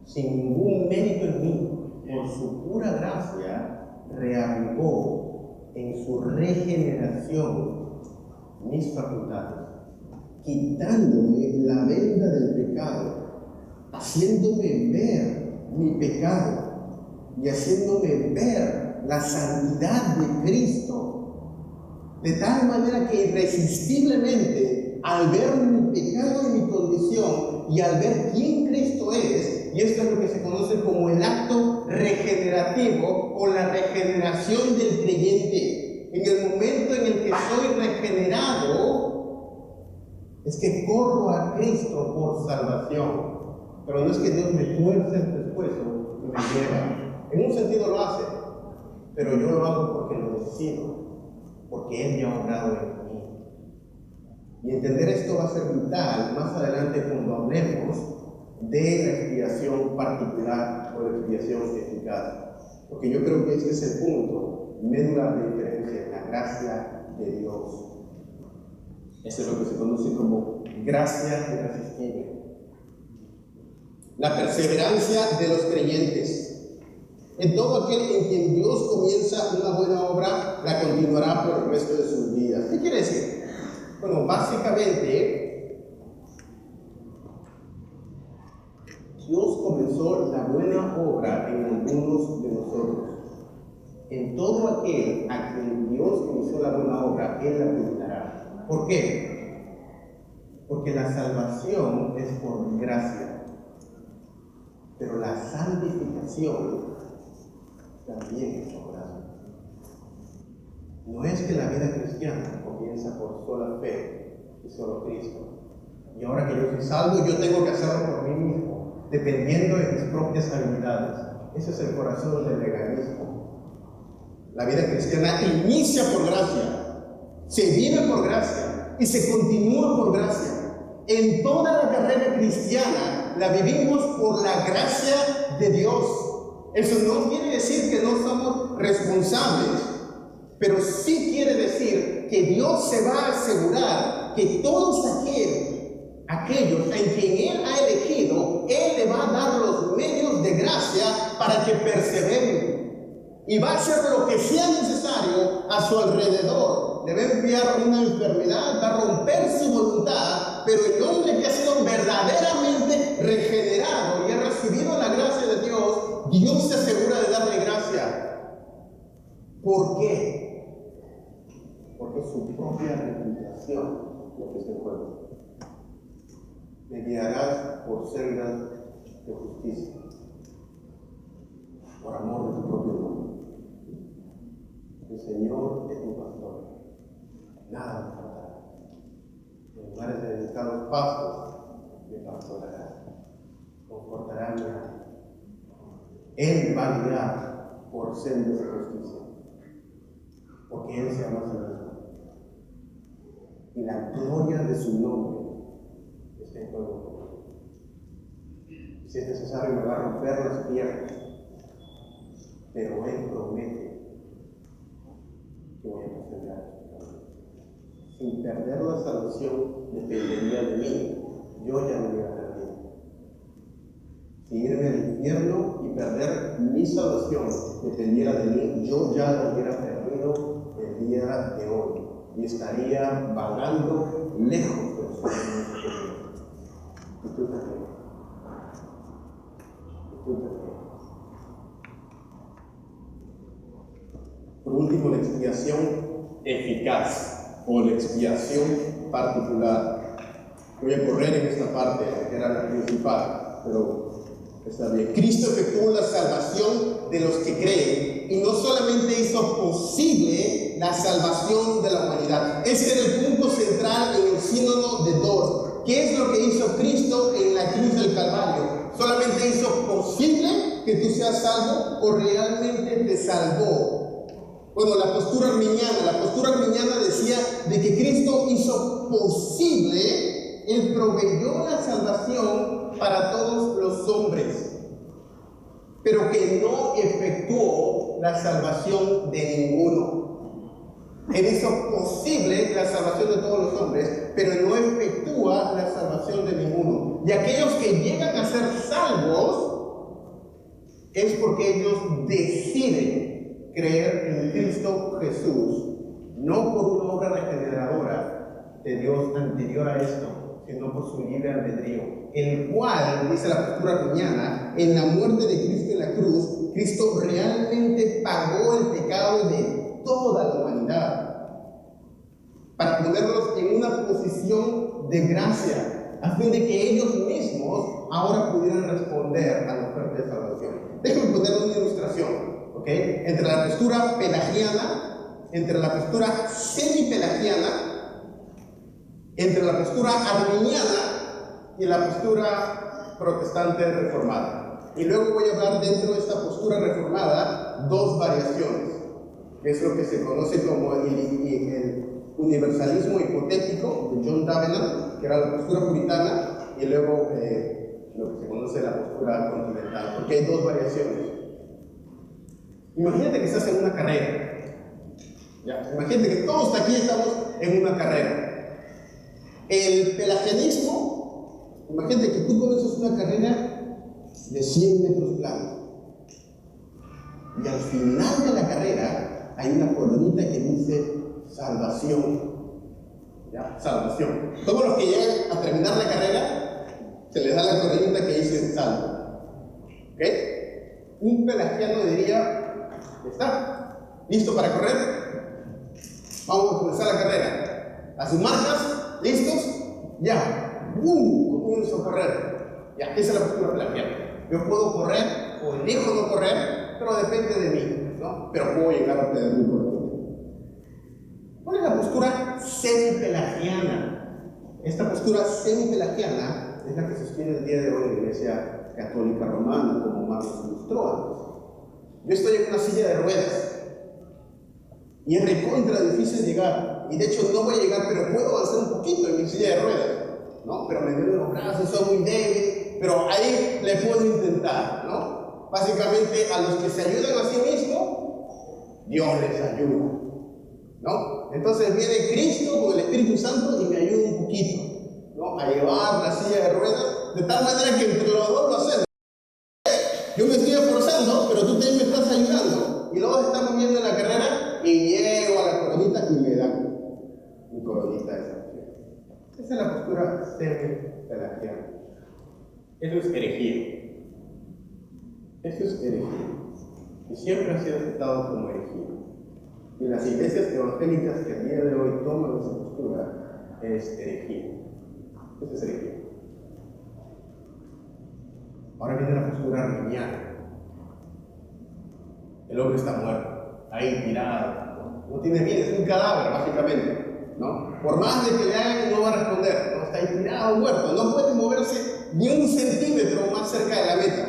sin ningún mérito en mí, por su pura gracia, reavivó en su regeneración mis facultades, quitándome la venda del pecado, haciéndome ver mi pecado y haciéndome ver la santidad de Cristo, de tal manera que irresistiblemente, al ver mi pecado y mi condición y al ver quién Cristo es, y esto es lo que se conoce como el acto regenerativo o la regeneración del creyente. En el momento en el que soy regenerado, es que corro a Cristo por salvación. Pero no es que Dios me tuerce el pescuezo y me lleva. En un sentido lo hace, pero yo lo hago porque lo decido, porque Él ya ha obrado en mí. Y entender esto va a ser vital más adelante cuando hablemos de la expiación particular o la expiación eficaz. Porque yo creo que este es el punto medular de diferencia, la gracia de Dios. Eso es lo que se conoce como gracia irresistible. La perseverancia de los creyentes. En todo aquel en quien Dios comienza una buena obra, la continuará por el resto de sus vidas. ¿Qué quiere decir? Bueno, básicamente, Dios comenzó la buena obra en algunos de nosotros. En todo aquel a quien Dios inició la buena obra, Él la terminará. ¿Por qué? Porque la salvación es por gracia, pero la santificación también es por gracia. No es que la vida cristiana comienza por sola fe y solo Cristo. Y ahora que yo soy salvo, yo tengo que hacerlo por mí mismo, dependiendo de mis propias habilidades. Ese es el corazón del legalismo. La vida cristiana inicia por gracia, se vive por gracia y se continúa por gracia. En toda la carrera cristiana la vivimos por la gracia de Dios. Eso no quiere decir que no somos responsables, pero sí quiere decir que Dios se va a asegurar que todos aquellos en quien Él ha elegido, Él le va a dar los medios de gracia para que perseveren. Y va a hacer lo que sea necesario a su alrededor. Le va a enviar una enfermedad, va a romper su voluntad, pero el hombre que ha sido verdaderamente regenerado y ha recibido la gracia de Dios, Dios se asegura de darle gracia. ¿Por qué? Porque es su propia reputación lo que se juega. Me guiarás por sendas de justicia, por amor de tu propio nombre. El Señor es mi pastor, nada me faltará. En lugares de delicados pastos me pastorará, confortará mi alma. Él va a guiar por sendas de justicia, porque Él se ama a sí mismo. Y la gloria de su nombre está en todo. Si es necesario, me va a romper las piernas, pero Él promete que voy a defender. Sin perder la salvación, dependería de mí. Yo ya me hubiera perdido. Sin irme al infierno y perder mi salvación, dependiera de mí, yo ya lo hubiera perdido el día de hoy. Y estaría vagando lejos del Señor. Y tú también. Y tú también. Por último, la expiación eficaz o la expiación particular. Voy a correr en esta parte, que era la principal, pero está bien. Cristo efectuó la salvación de los que creen y no solamente hizo posible la salvación de la humanidad. Ese era el punto central en el sínodo de Dort. ¿Qué es lo que hizo Cristo en la cruz del Calvario? ¿Solamente hizo posible que tú seas salvo o realmente te salvó? Bueno, la postura arminiana decía de que Cristo hizo posible, Él proveyó la salvación para todos los hombres, pero que no efectuó la salvación de ninguno. Él hizo posible la salvación de todos los hombres, pero no efectúa la salvación de ninguno. Y aquellos que llegan a ser salvos es porque ellos deciden creer en Cristo Jesús, no por una obra regeneradora de Dios anterior a esto, sino por su libre albedrío, el cual, dice la postura arminiana, en la muerte de Cristo en la cruz, Cristo realmente pagó el pecado de toda la humanidad, para ponerlos en una posición de gracia, a fin de que ellos mismos ahora pudieran responder a la oferta de salvación. Déjenme poner una ilustración. ¿Okay? Entre la postura pelagiana, entre la postura semipelagiana, entre la postura arminiana y la postura protestante reformada. Y luego voy a hablar dentro de esta postura reformada dos variaciones, que es lo que se conoce como el universalismo hipotético de John Davenant, que era la postura puritana, y luego lo que se conoce la postura continental, porque hay dos variaciones. Imagínate que estás en una carrera. ¿Ya? Imagínate que todos aquí estamos en una carrera. El pelagianismo, imagínate que tú comienzas una carrera de 100 metros planos. Y al final de la carrera hay una coronita que dice salvación. ¿Ya? Salvación. Todos los que llegan a terminar la carrera, se les da la coronita que dice salvo. ¿Ok? Un pelagiano diría: ¿está listo para correr? Vamos a comenzar la carrera. A sus marcas, ¿listos? Ya. Comienzo a correr. Ya, esa es la postura pelagiana. Yo puedo correr o elijo no correr, pero depende de mí, ¿no? Pero puedo llegar a tener mi corazón. ¿Cuál es la postura semipelagiana? Esta postura semipelagiana es la que sostiene el día de hoy la Iglesia Católica Romana, como Marcos ilustró antes. Yo estoy en una silla de ruedas y es recontra difícil llegar, y de hecho no voy a llegar, pero puedo avanzar un poquito en mi silla de ruedas, ¿no? Pero me duelen los brazos, soy muy débil, pero ahí le puedo intentar, ¿no? Básicamente, a los que se ayudan a sí mismos, Dios les ayuda, ¿no? Entonces viene Cristo con el Espíritu Santo y me ayuda un poquito, ¿no? A llevar la silla de ruedas, de tal manera que entre los dos lo hacemos. Yo me estoy esforzando, pero tú también me estás ayudando. Y luego estamos viendo la carrera y llego a la coronita y me dan mi coronita de salvación. Esa es la postura semipelagiana. Eso es herejía. Eso es herejía. Y siempre ha sido aceptado como herejía. Y las iglesias evangélicas que a día de hoy toman esa postura es herejía. Eso es herejía. Ahora viene la postura arminiana. El hombre está muerto, ahí tirado, no tiene vida, es un cadáver básicamente, ¿no? Por más de que le hagan, no va a responder, ¿no? Está ahí tirado, muerto, no puede moverse ni un centímetro más cerca de la meta.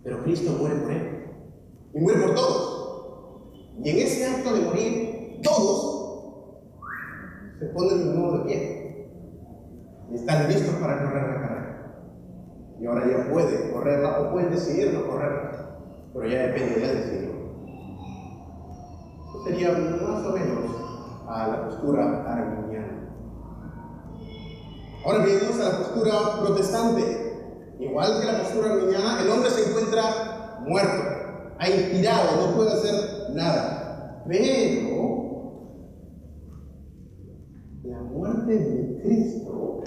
Pero Cristo muere por él. Y muere por todos. Y en ese acto de morir, todos se ponen de nuevo de pie. Y están listos para correr la carrera. Y ahora ya pueden correrla o pueden decidir no correrla. Pero ya depende de él decidirlo. Eso sería más o menos a la postura arminiana. Ahora venimos a la postura protestante. Igual que la postura arminiana, el hombre se encuentra muerto, ha inspirado, no puede hacer nada. Pero la muerte de Cristo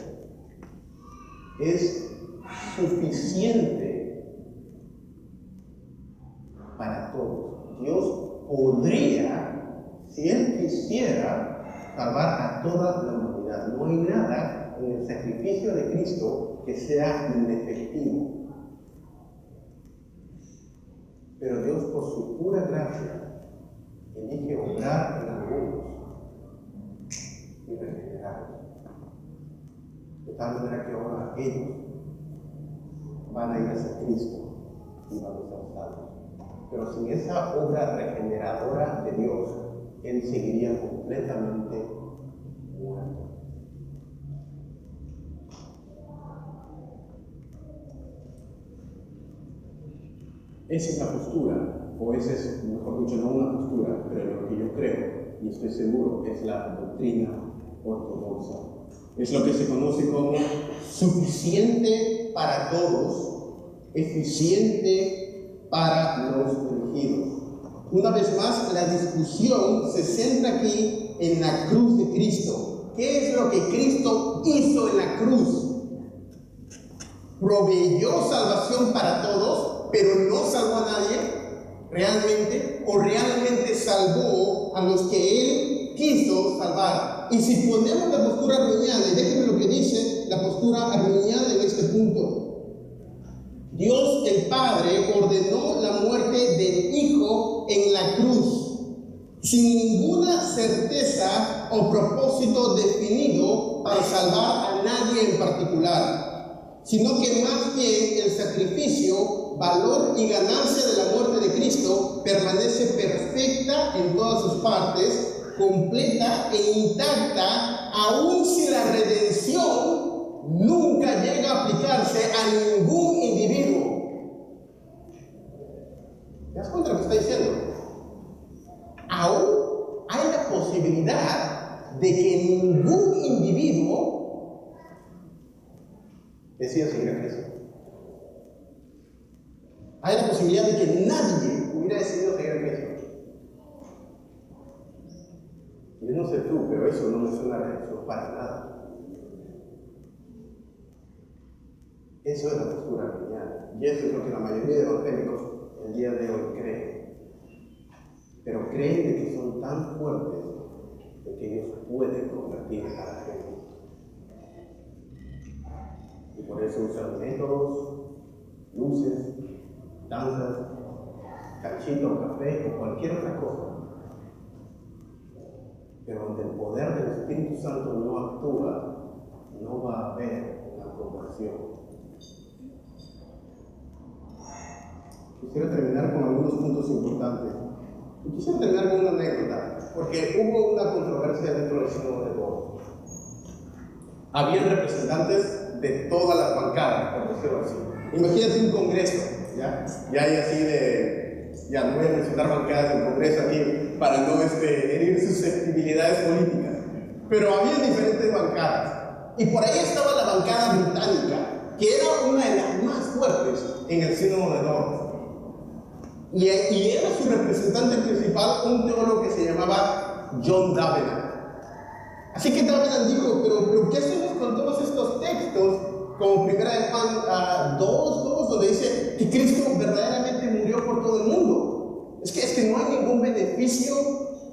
es suficiente para todos. Dios podría, si Él quisiera, salvar a toda la humanidad. No hay nada en el sacrificio de Cristo que sea inefectivo. Pero Dios, por su pura gracia, elige obrar en algunos y regenerarlos. De tal manera que ahora ellos van a ir hacia Cristo y van a ser salvos. Pero sin esa obra regeneradora de Dios, Él seguiría completamente muerto. Esa es la postura, o esa es, mejor dicho, no una postura, pero lo que yo creo, y estoy seguro, es la doctrina ortodoxa. Es lo que se conoce como suficiente para todos, eficiente para los elegidos. Una vez más, la discusión se centra aquí en la cruz de Cristo. ¿Qué es lo que Cristo hizo en la cruz? Proveyó salvación para todos, pero no salvó a nadie realmente, o realmente salvó a los que Él quiso salvar. Y si ponemos la postura arminiana, y déjenme lo que dice la postura arminiana en este punto. Dios el Padre ordenó la muerte del Hijo en la cruz, sin ninguna certeza o propósito definido para salvar a nadie en particular, sino que más bien el sacrificio, valor y ganancia de la muerte de Cristo permanece perfecta en todas sus partes, completa e intacta, aun si la redención nunca llega a aplicarse a ningún individuo. ¿Te das cuenta de lo que está diciendo? Aún hay la posibilidad de que ningún individuo decida seguir a Cristo. Hay la posibilidad de que nadie hubiera decidido seguir a Cristo. Yo no sé tú, pero eso no me suena a religión para nada. Eso es la postura arminiana. Y eso es lo que la mayoría de evangélicos el día de hoy creen. Pero creen de que son tan fuertes de que ellos pueden convertir a la gente. Y por eso usan métodos, luces, danzas, canchito, café o cualquier otra cosa. Pero donde el poder del Espíritu Santo no actúa, no va a haber una conversión. Quisiera terminar con algunos puntos importantes. Y quisiera terminar con una anécdota, porque hubo una controversia dentro del Sínodo de Worms. Había representantes de todas las bancadas, por decirlo así. Imagínate un congreso, ¿ya? Ya hay así de... Ya no voy a mencionar bancadas del congreso aquí para no herir susceptibilidades políticas. Pero había diferentes bancadas. Y por ahí estaba la bancada británica, que era una de las más fuertes en el Sínodo de Worms. Y era su representante principal un teólogo que se llamaba John Davenant. Así que Davenant dijo, pero ¿qué hacemos con todos estos textos? Como 1 de Juan 2, donde dice que Cristo verdaderamente murió por todo el mundo. Es que no hay ningún beneficio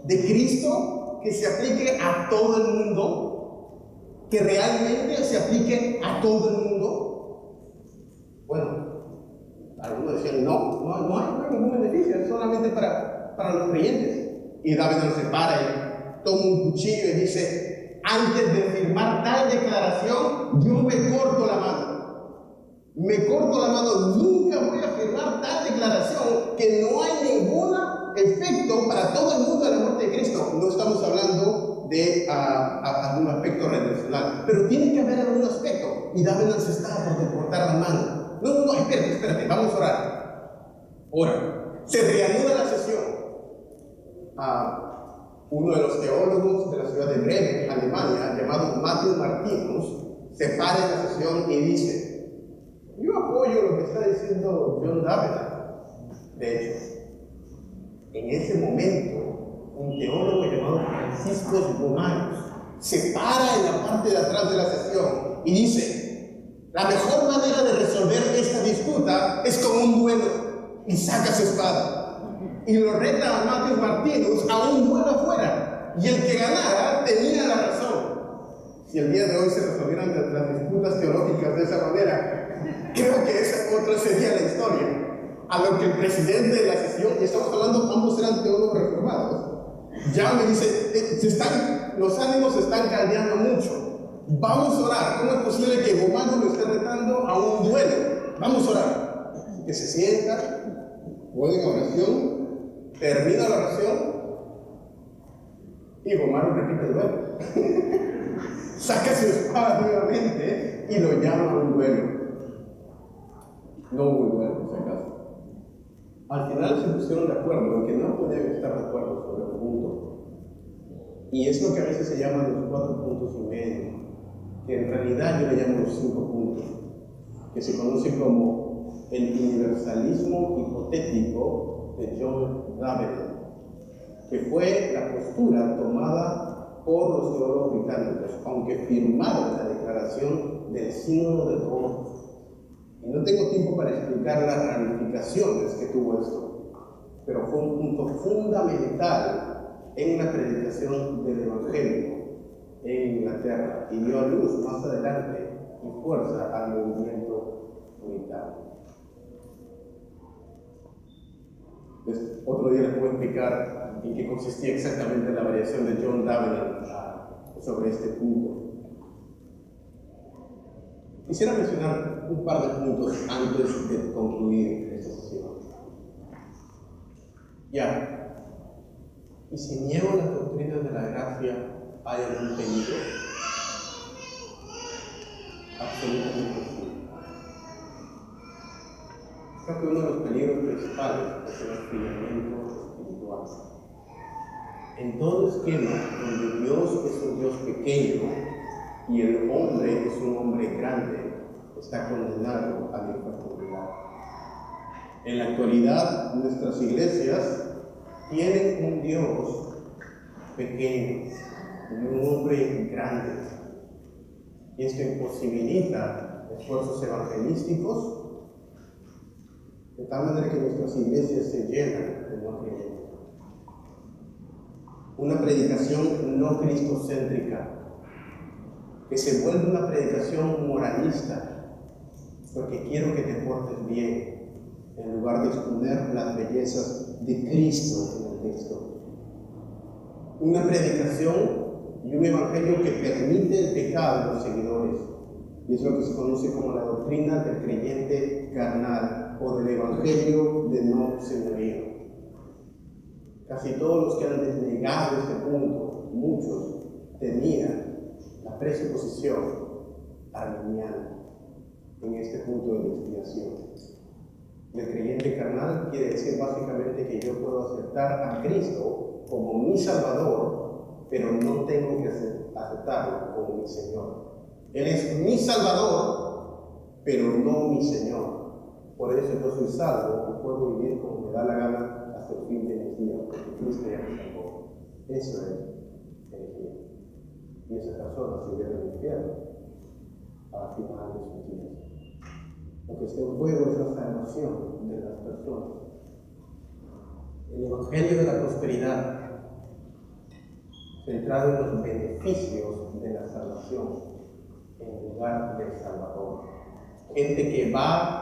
de Cristo que se aplique a todo el mundo, que realmente se aplique a todo el mundo. Bueno, algunos decían, no hay ningún beneficio, es solamente para los creyentes. Y Davenant se para y toma un cuchillo y dice, antes de firmar tal declaración, yo me corto la mano. Me corto la mano, nunca voy a firmar tal declaración que no hay ningún efecto para todo el mundo de la muerte de Cristo. No estamos hablando de algún aspecto relacional, pero tiene que haber algún aspecto. Y Davenant se estaba por cortar la mano. No, espérate, vamos a orar. Ora. Se reanuda la sesión. Uno de los teólogos de la ciudad de Bremen, Alemania, llamado Matthew Martinus, se para en la sesión y dice: yo apoyo lo que está diciendo John Davenant. De hecho, en ese momento, un teólogo llamado Francisco Románus se para en la parte de atrás de la sesión y dice: la mejor manera de resolver esta disputa es con un duelo, y saca su espada y lo reta a Matthew Martinus a un duelo afuera, y el que ganara tenía la razón. Si el día de hoy se resolvieran las disputas teológicas de esa manera, creo que esa otra sería la historia. A lo que el presidente de la sesión, y estamos hablando, ambos eran teólogos reformados, ya me dice: los ánimos se están caldeando mucho, vamos a orar. ¿Cómo es posible que Romano lo esté retando a un duelo? Vamos a orar. Que se sienta, vuelve a oración, termina la oración y Romano repite el duelo. Saca su espada nuevamente y lo llama a un duelo. No hubo un duelo, por si acaso. Al final se pusieron de acuerdo en que no podían estar de acuerdo sobre el punto. Y es lo que a veces se llama los 4 puntos y medio, que en realidad yo le llamo los 5 puntos, que se conocen como el universalismo hipotético de John Davenant, que fue la postura tomada por los teólogos británicos, aunque firmaron la declaración del Sínodo de Tours. Y no tengo tiempo para explicar las ramificaciones que tuvo esto, pero fue un punto fundamental en la predicación del Evangelio en Inglaterra y dio a luz más adelante y fuerza al movimiento puritano. Otro día les voy a explicar en qué consistía exactamente la variación de John Davenant sobre este punto. Quisiera mencionar un par de puntos antes de concluir esta sesión. Ya, ¿y si niego las doctrinas de la gracia, hay algún peligro? Absolutamente sí. Creo que uno de los peligros principales es el enfriamiento espiritual. En todo esquema donde Dios es un Dios pequeño y el hombre es un hombre grande, está condenado a la infertilidad. En la actualidad, nuestras iglesias tienen un Dios pequeño y un hombre grande, y esto imposibilita esfuerzos evangelísticos, de tal manera que nuestras iglesias se llenan de no creyentes. Una predicación no cristocéntrica, que se vuelve una predicación moralista, porque quiero que te portes bien, en lugar de exponer las bellezas de Cristo en el texto. Una predicación y un evangelio que permite el pecado de los seguidores, y es lo que se conoce como la doctrina del creyente carnal o del evangelio de no señorío. Casi todos los que han desnegado este punto, muchos, tenían la presuposición arminiana en este punto de la expiación. El creyente carnal quiere decir básicamente que yo puedo aceptar a Cristo como mi Salvador, pero no tengo que aceptarlo como mi Señor. Él es mi Salvador, pero no mi Señor. Por eso yo soy salvo y puedo vivir como me da la gana hasta el fin de mis días, porque Cristo ya me salvó. Eso es herejía. Y esa persona se viene al infierno al final de sus días. Lo que está en juego es la salvación de las personas. El evangelio de la prosperidad, centrado en los beneficios de la salvación en lugar del Salvador. Gente que va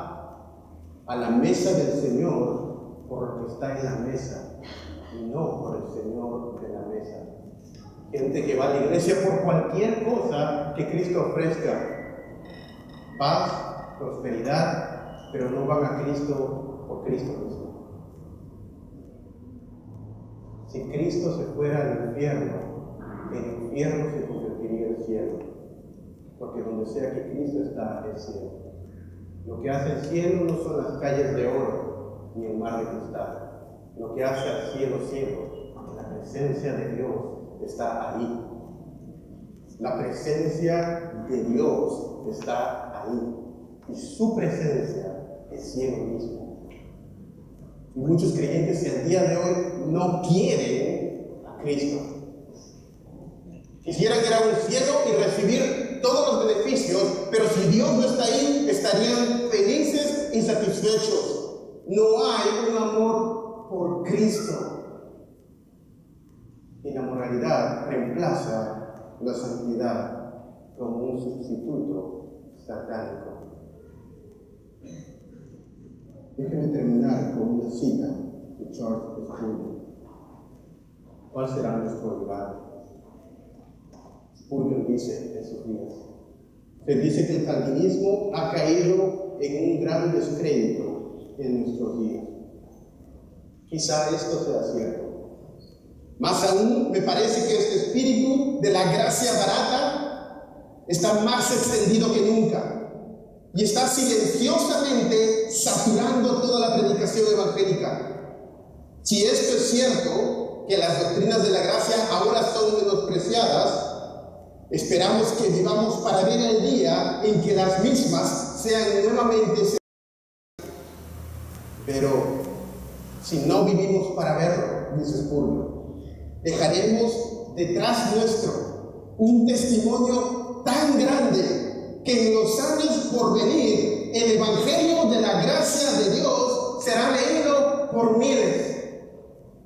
a la mesa del Señor por lo que está en la mesa y no por el Señor de la mesa. Gente que va a la iglesia por cualquier cosa que Cristo ofrezca: paz, prosperidad, pero no van a Cristo por Cristo mismo. Si Cristo se fuera al infierno, el infierno se convertiría en cielo, porque donde sea que Cristo está, es cielo. Lo que hace el cielo no son las calles de oro ni el mar de cristal. Lo que hace al cielo cielo, la presencia de Dios está ahí. La presencia de Dios está ahí. Y su presencia es cielo mismo. Y muchos creyentes que al día de hoy no quieren a Cristo. Quisieran ir a un cielo y recibir todos los beneficios, pero si Dios no está ahí, estarían felices y satisfechos. No hay un amor por Cristo. Y la moralidad reemplaza la santidad como un sustituto satánico. Déjenme terminar con una cita de Charles Spurgeon. ¿Cuál será nuestro lugar? Spurgeon dice en sus días. Se dice que el calvinismo ha caído en un gran descrédito en nuestros días. Quizá esto sea cierto. Más aún, me parece que este espíritu de la gracia barata está más extendido que nunca y está silenciosamente saturando toda la predicación evangélica. Si esto es cierto, que las doctrinas de la gracia ahora son menospreciadas, esperamos que vivamos para ver el día en que las mismas sean nuevamente. Pero si no vivimos para verlo, dice Spurgeon, dejaremos detrás nuestro un testimonio tan grande que en los años por venir el Evangelio de la gracia de Dios será leído por miles.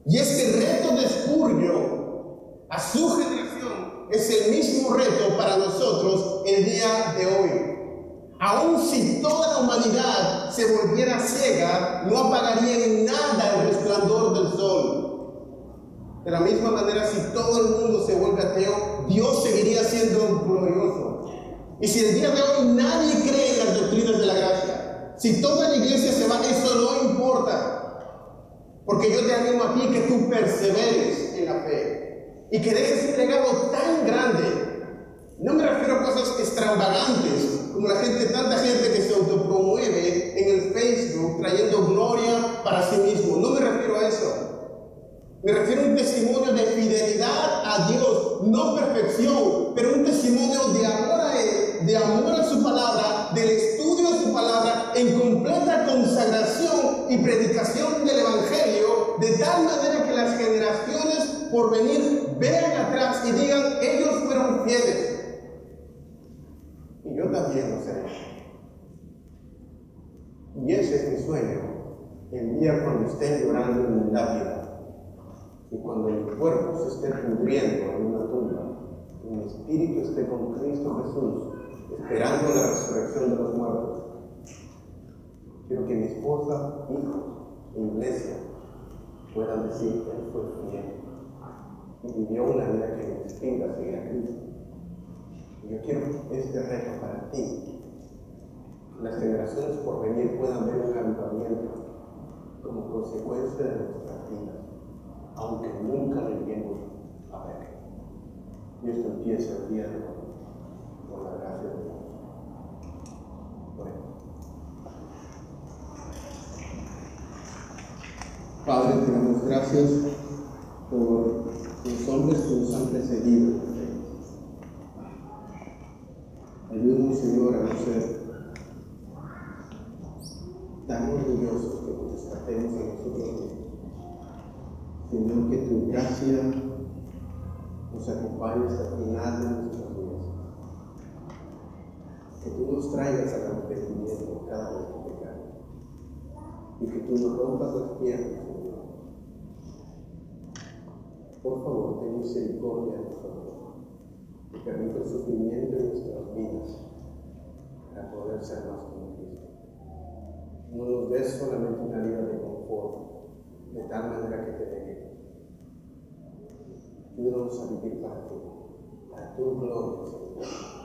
Y este reto de Spurgeon a su generación es el mismo reto para nosotros el día de hoy. Aun si toda la humanidad se volviera ciega, no apagaría en nada el resplandor del sol. De la misma manera, si todo el mundo se vuelve ateo, Dios seguiría siendo glorioso. Y si el día de hoy nadie cree en las doctrinas de la gracia, si toda la iglesia se va, eso no importa. Porque yo te animo a ti que tú perseveres en la fe y que dejes un legado tan grande. No me refiero a cosas extravagantes, como tanta gente que se autopromueve en el Facebook trayendo gloria para sí mismo. No me refiero a eso. Me refiero a un testimonio de fidelidad a Dios, no perfección, pero un testimonio de amor a Él, de amor a su palabra, del estudio de su palabra, en completa consagración y predicación del Evangelio, de tal manera que las generaciones por venir vean atrás y digan, ellos fueron fieles. Y yo también lo seré. Y ese es mi sueño, el día cuando estén llorando en la vida. Y cuando mi cuerpo se esté pudriendo en una tumba, y mi espíritu esté con Cristo Jesús, esperando la resurrección de los muertos, quiero que mi esposa, hijos e iglesia puedan decir que Él fue fiel y vivió una vida que me inspira a seguir a Cristo. Y yo quiero este reto para ti. Las generaciones por venir puedan ver un avivamiento como consecuencia de nuestras vidas, aunque nunca lo lleguemos a ver. Y esto empieza el día de hoy, con la gracia de Dios. Bueno. Padre, te damos gracias por los hombres que nos han precedido. Ayúdanos, Señor, a no ser tan orgullosos que nos descartemos a nosotros mismos. Señor, que tu gracia nos acompañe hasta el final de nuestras vidas. Que tú nos traigas al arrepentimiento cada vez que pecamos. Y que tú nos rompas las piernas, Señor. Por favor, ten misericordia de nosotros. Y permite el sufrimiento en nuestras vidas para poder ser más como Cristo. No nos des solamente una vida de confort, de tal manera que te delegues. Ayúdanos a vivir para ti, para tu gloria, Señor.